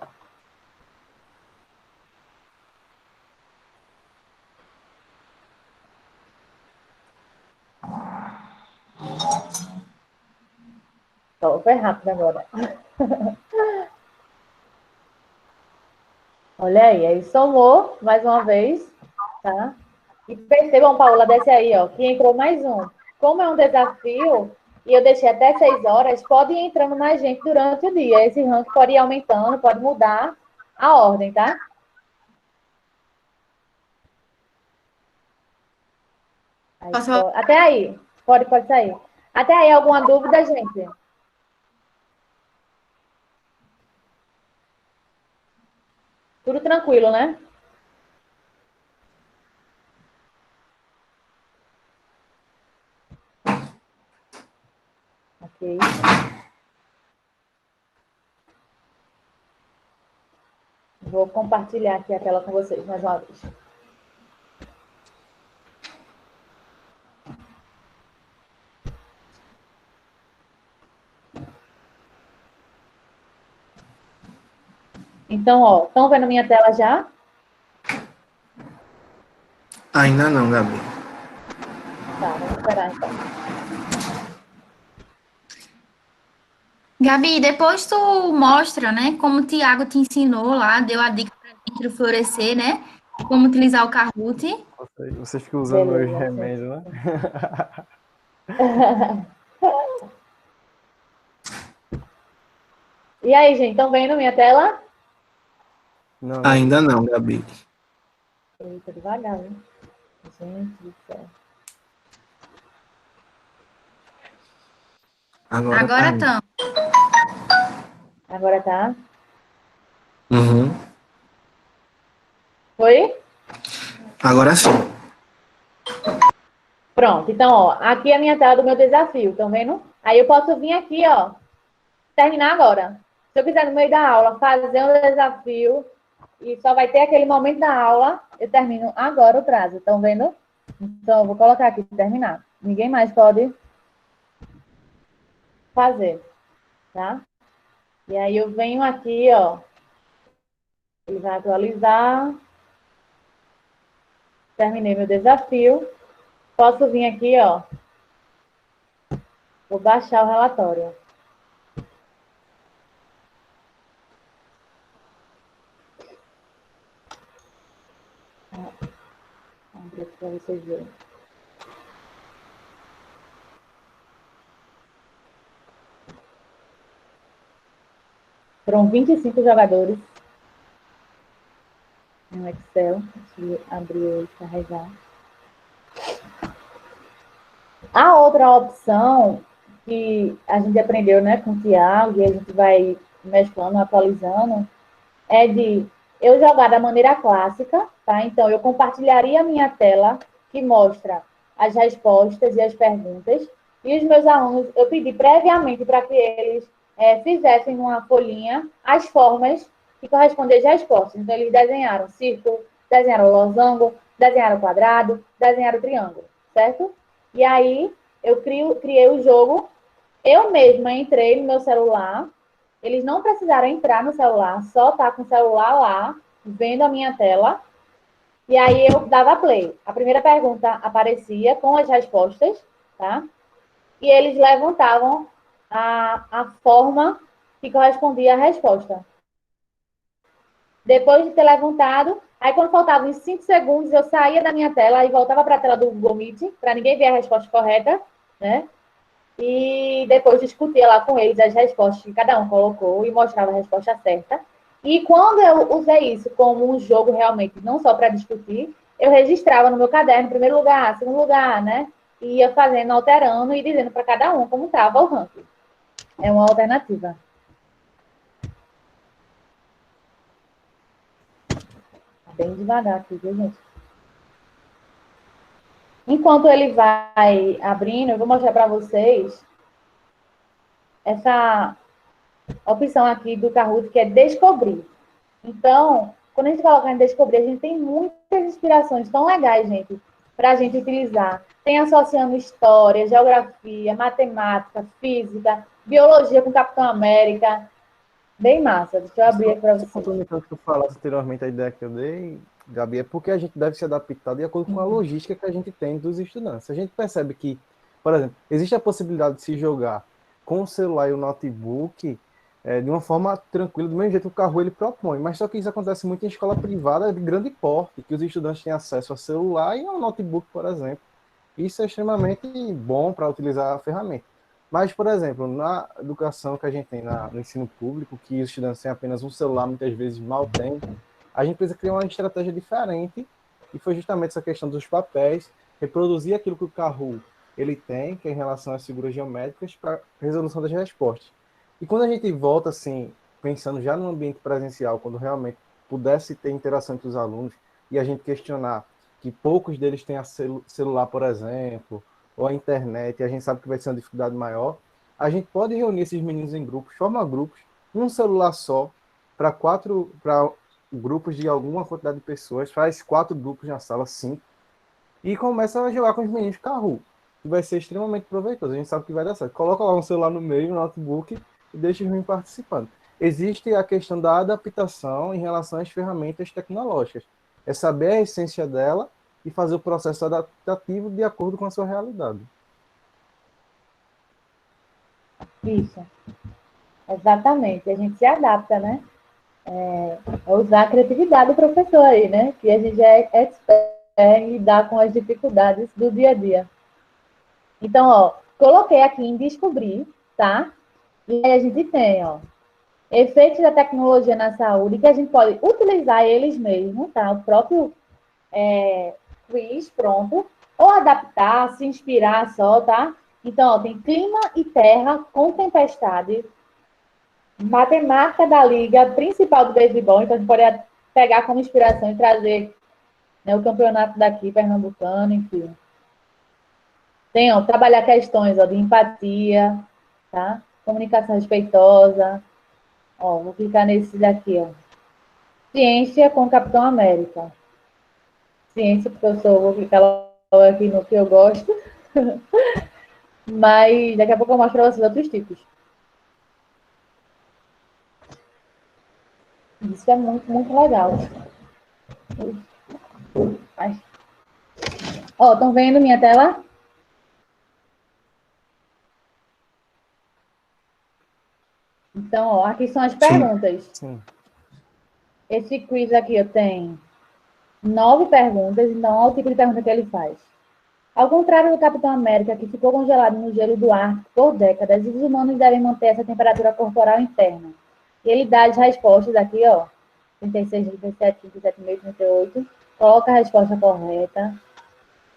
Só foi rápido agora. Olha aí somou mais uma vez, tá? E percebam, Paula, desce aí, ó, que entrou mais um. Como é um desafio, e eu deixei até 6 horas, pode ir entrando mais gente durante o dia. Esse ranking pode ir aumentando, pode mudar a ordem, tá? Aí, até aí. Pode sair. Até aí, alguma dúvida, gente? Tudo tranquilo, né? Ok. Vou compartilhar aqui a tela com vocês mais uma vez. Então, ó, estão vendo minha tela já? Ainda não, Gabi. Tá, vamos esperar então. Gabi, depois tu mostra, né, como o Thiago te ensinou lá, deu a dica pra gente do Florescer, né? Como utilizar o Kahoot. Vocês ficam usando meus Beleza, remédios, né? E aí, gente, estão vendo minha tela? Não, Ainda não, Gabi. Eita, devagar, hein? Gente do céu. Agora tá. estão. Agora tá? Uhum. Foi? Agora sim. Pronto. Então, ó, aqui é a minha tela do meu desafio, estão vendo? Aí eu posso vir aqui, ó, terminar agora. Se eu quiser, no meio da aula, fazer um desafio e só vai ter aquele momento da aula, eu termino agora o prazo, estão vendo? Então, eu vou colocar aqui, terminar. Ninguém mais pode fazer, tá? E aí eu venho aqui, ó, ele vai atualizar. Terminei meu desafio. Posso vir aqui, ó, vou baixar o relatório. Vamos ver aqui para vocês verem. Foram 25 jogadores no Excel. Deixa eu abrir e carregar. A outra opção que a gente aprendeu, né, com o Thiago, e a gente vai mesclando, atualizando, é de eu jogar da maneira clássica, tá? Então, eu compartilharia a minha tela, que mostra as respostas e as perguntas, e os meus alunos, eu pedi previamente para que eles fizessem numa folhinha as formas que correspondem às respostas. Então, eles desenharam círculo, desenharam losango, desenharam quadrado, desenharam triângulo, certo? E aí, eu criei o jogo, eu mesma entrei no meu celular, eles não precisaram entrar no celular, só tá com o celular lá, vendo a minha tela, e aí eu dava play. A primeira pergunta aparecia com as respostas, tá? E eles levantavam a forma que correspondia à resposta. Depois de ter levantado, aí quando faltavam uns 5 segundos, eu saía da minha tela e voltava para a tela do Google Meet, para ninguém ver a resposta correta, né? E depois discutia lá com eles as respostas que cada um colocou e mostrava a resposta certa. E quando eu usei isso como um jogo realmente, não só para discutir, eu registrava no meu caderno, primeiro lugar, segundo lugar, né? E ia fazendo, alterando e dizendo para cada um como estava o ranking. É uma alternativa. Bem devagar aqui, viu, gente? Enquanto ele vai abrindo, eu vou mostrar para vocês essa opção aqui do Kahoot, que é descobrir. Então, quando a gente coloca em descobrir, a gente tem muitas inspirações tão legais, gente, para a gente utilizar. Tem associando história, geografia, matemática, física, biologia com Capitão América. Bem massa. Deixa eu abrir aqui para vocês. Complementando o que tu falasse anteriormente, a ideia que eu dei, Gabi, é porque a gente deve se adaptar de acordo com a logística que a gente tem dos estudantes. A gente percebe que, por exemplo, existe a possibilidade de se jogar com o celular e o notebook de uma forma tranquila, do mesmo jeito que o Kahoot ele propõe, mas só que isso acontece muito em escola privada de grande porte, que os estudantes têm acesso a celular e ao notebook, por exemplo. Isso é extremamente bom para utilizar a ferramenta. Mas, por exemplo, na educação que a gente tem no ensino público, que os estudantes têm apenas um celular, muitas vezes mal têm, a gente precisa criar uma estratégia diferente, e foi justamente essa questão dos papéis, reproduzir aquilo que o Kahoot ele tem, que é em relação às figuras geométricas, para resolução das respostas. E quando a gente volta, assim, pensando já no ambiente presencial, quando realmente pudesse ter interação entre os alunos, e a gente questionar que poucos deles têm celular, por exemplo, ou a internet, e a gente sabe que vai ser uma dificuldade maior, a gente pode reunir esses meninos em grupos, formar grupos, um celular só, para grupos de alguma quantidade de pessoas, faz 4 grupos na sala, 5, e começa a jogar com os meninos Kahoot, que vai ser extremamente proveitoso, a gente sabe que vai dar certo. Coloca lá um celular no meio, um notebook, e deixa os meninos participando. Existe a questão da adaptação em relação às ferramentas tecnológicas. É saber a essência dela e fazer o processo adaptativo de acordo com a sua realidade. Isso. Exatamente. A gente se adapta, né? Usar a criatividade do professor aí, né? Que a gente já é expert em lidar com as dificuldades do dia a dia. Então, ó, coloquei aqui em descobrir, tá? E aí a gente tem, ó, efeitos da tecnologia na saúde, que a gente pode utilizar eles mesmos, tá? O próprio quiz, pronto. Ou adaptar, se inspirar só, tá? Então, ó, tem clima e terra com tempestade, matemática da liga principal do beisebol, então a gente pode pegar como inspiração e trazer, né, o campeonato daqui, pernambucano, enfim. Tem, ó, trabalhar questões, ó, de empatia, tá? Comunicação respeitosa. Ó, vou clicar nesse daqui, ó. Ciência com Capitão América. Ciência, porque vou clicar logo aqui no que eu gosto. Mas daqui a pouco eu mostro para vocês outros tipos. Isso é muito, muito legal. Ai. Ó, estão vendo minha tela? Então, ó, aqui são as perguntas. Sim. Esse quiz aqui eu tenho 9 perguntas, então olha o tipo de pergunta que ele faz. Ao contrário do Capitão América, que ficou congelado no gelo do ar por décadas, os humanos devem manter essa temperatura corporal interna. E ele dá as respostas aqui, ó. 36, 37, 37, 38. Coloca a resposta correta.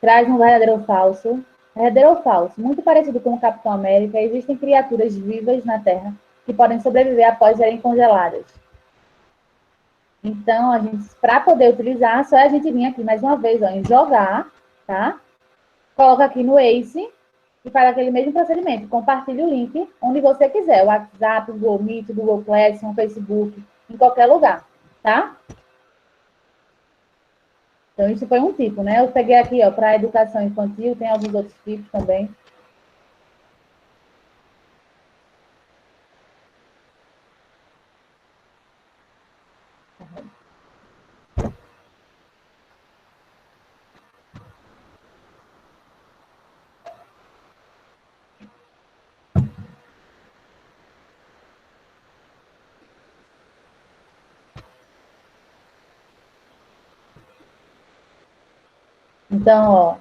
Traz um verdadeiro ou falso. Verdadeiro ou falso? Muito parecido com o Capitão América, existem criaturas vivas na Terra que podem sobreviver após serem congeladas. Então, a gente, para poder utilizar, só a gente vir aqui mais uma vez, ó, em jogar, tá? Coloca aqui no Ace e faz aquele mesmo procedimento. Compartilha o link onde você quiser. O WhatsApp, o Google Meet, o Google Classroom, o Facebook, em qualquer lugar, tá? Então, isso foi um tipo, né? Eu peguei aqui, ó, para educação infantil, tem alguns outros tipos também. Então, ó,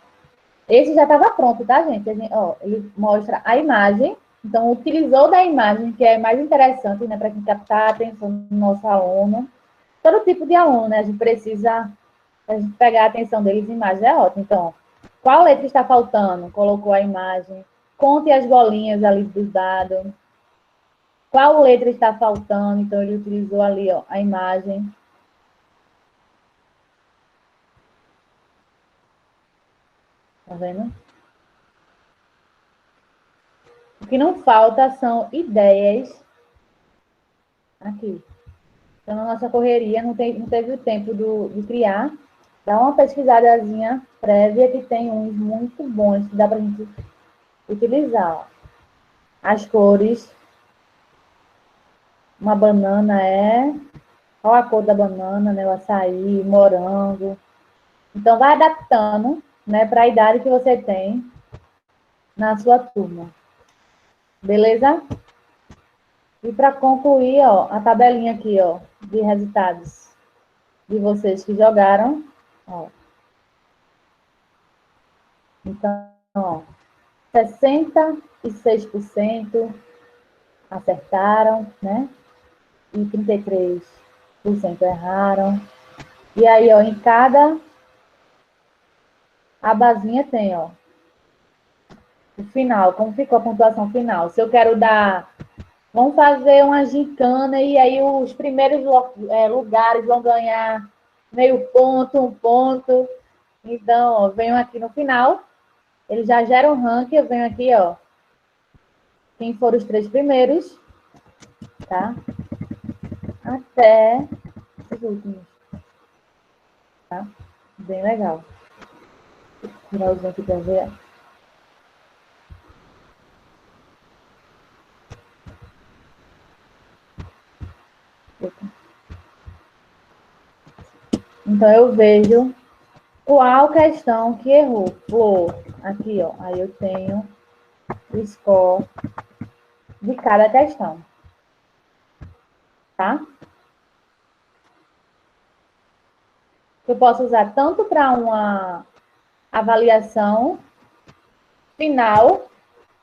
esse já estava pronto, tá, gente? Ó, ele mostra a imagem. Então, utilizou da imagem, que é mais interessante, né, para quem captar a atenção do nosso aluno. Todo tipo de aluno, né? A gente precisa pegar a atenção deles em imagem, é ótimo. Então, qual letra está faltando? Colocou a imagem. Conte as bolinhas ali dos dados. Qual letra está faltando? Então, ele utilizou ali, ó, a imagem. Tá vendo? O que não falta são ideias aqui. Então, na nossa correria, não teve o tempo de criar. Dá uma pesquisadazinha prévia que tem uns muito bons que dá pra gente utilizar. Ó. As cores. Uma banana é... Qual a cor da banana, né? O açaí, morango. Então, vai adaptando, né, para a idade que você tem na sua turma. Beleza? E para concluir, ó, a tabelinha aqui, ó, de resultados de vocês que jogaram, ó. Então, ó, 66% acertaram, né? E 33% erraram. E aí, ó, em cada abazinha tem, ó, o final, como ficou a pontuação final. Se eu quero dar... Vamos fazer uma gincana e aí os primeiros lugares vão ganhar meio ponto, 1 ponto. Então, ó, venho aqui no final. Ele já gera um ranking. Eu venho aqui, ó. Quem foram os 3 primeiros, tá? Até os últimos. Tá? Bem legal. Vou tirar os aqui para ver. Então, eu vejo qual questão que errou. Aqui, ó. Aí eu tenho o score de cada questão. Tá? Eu posso usar tanto para uma avaliação final,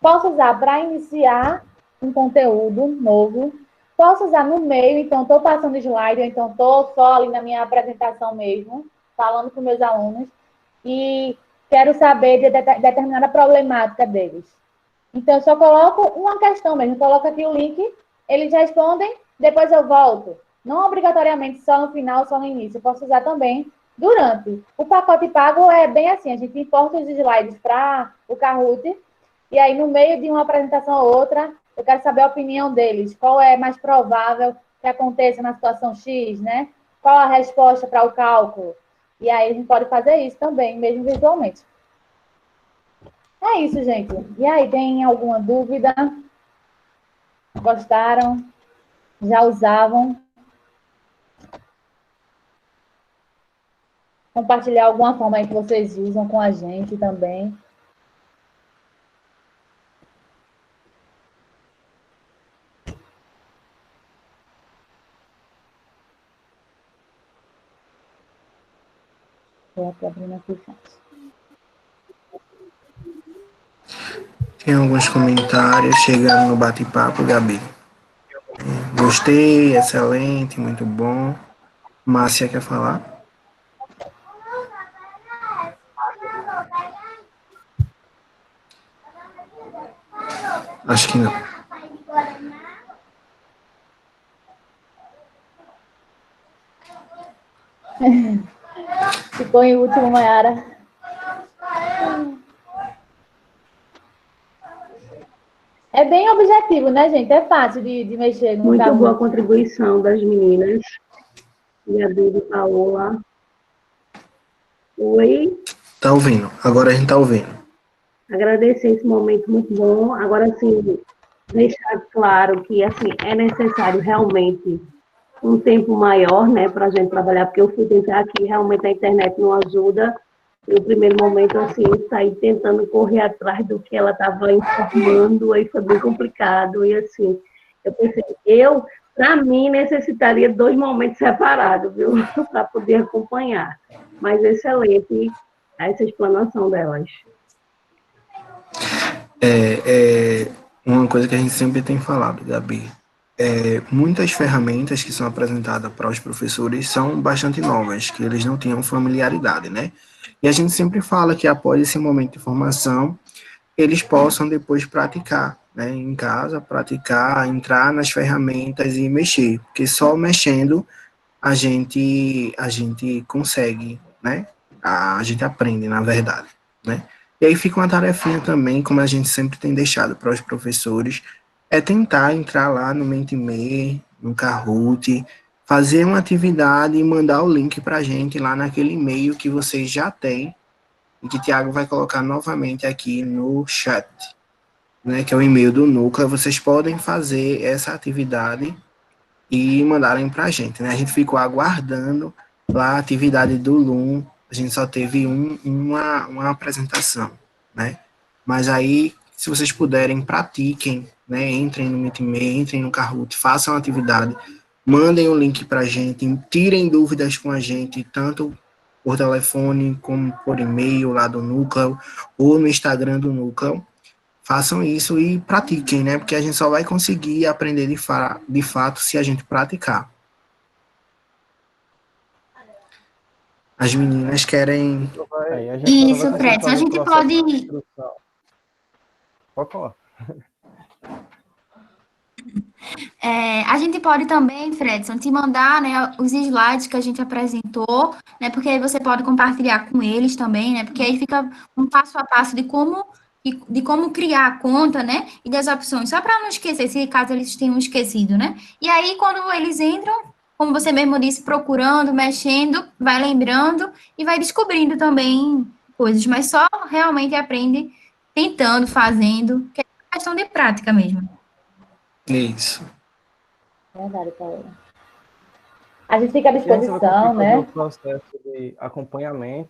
posso usar para iniciar um conteúdo novo, posso usar no meio, então estou passando slide, então estou só ali na minha apresentação mesmo, falando com meus alunos, e quero saber de determinada problemática deles. Então, eu só coloco uma questão mesmo, coloco aqui o link eles respondem, depois eu volto. Não obrigatoriamente só no final, só no início. Eu posso usar também durante. O pacote pago é bem assim, a gente importa os slides para o Kahoot, e aí no meio de uma apresentação ou outra, eu quero saber a opinião deles. Qual é mais provável que aconteça na situação X, né? Qual a resposta para o cálculo? E aí a gente pode fazer isso também, mesmo virtualmente. É isso, gente. E aí, tem alguma dúvida? Gostaram? Já usavam? Compartilhar alguma forma aí que vocês usam com a gente também. Estou aqui abrindo aqui o chat. Tem alguns comentários chegando no bate-papo, Gabi. Gostei, excelente, muito bom. Márcia quer falar? Acho que não. Ficou em último, Mayara. É bem objetivo, né, gente? É fácil de mexer no Muito Kahoot. boa a contribuição das meninas. Gabi e Paola. Oi. Tá ouvindo. Agora a gente tá ouvindo. Agradecer esse momento muito bom. Agora, sim, deixar claro que, assim, é necessário realmente um tempo maior, né, para a gente trabalhar, porque eu fui tentar aqui, realmente a internet não ajuda. No primeiro momento, assim, eu saí tentando correr atrás do que ela estava informando, aí foi bem complicado, e assim, eu pensei, para mim, necessitaria 2 momentos separados, viu, para poder acompanhar. Mas excelente essa explanação delas. Uma coisa que a gente sempre tem falado, Gabi, muitas ferramentas que são apresentadas para os professores são bastante novas, que eles não tinham familiaridade, né? E a gente sempre fala que após esse momento de formação, eles possam depois praticar, né? Em casa, praticar, entrar nas ferramentas e mexer, porque só mexendo a gente consegue, né? A gente aprende, na verdade, né? E aí fica uma tarefinha também, como a gente sempre tem deixado para os professores, é tentar entrar lá no Mentimeter, no Kahoot, fazer uma atividade e mandar o link para a gente lá naquele e-mail que vocês já têm e que o Thiago vai colocar novamente aqui no chat, né? Que é o e-mail do Núcleo. Vocês podem fazer essa atividade e mandarem para a gente, né? A gente ficou aguardando lá a atividade do Loom, a gente só teve uma apresentação, né? Mas aí, se vocês puderem, pratiquem, né? Entrem no Meetme, entrem no Kahoot, façam a atividade, mandem o link para a gente, tirem dúvidas com a gente, tanto por telefone como por e-mail lá do Núcleo, ou no Instagram do Núcleo. Façam isso e pratiquem, né? Porque a gente só vai conseguir aprender de fato se a gente praticar. As meninas querem... Isso, Fred. A gente pode... Pode falar. A gente pode também, Fredson, te mandar, né, os slides que a gente apresentou, né, porque aí você pode compartilhar com eles também, né, porque aí fica um passo a passo de como criar a conta, né, e das opções, só para não esquecer, se caso eles tenham esquecido, né. E aí, quando eles entram, como você mesmo disse, procurando, mexendo, vai lembrando e vai descobrindo também coisas, mas só realmente aprende tentando, fazendo, que é questão de prática mesmo. Isso. Verdade, Paola. A gente fica à disposição, né? O processo de acompanhamento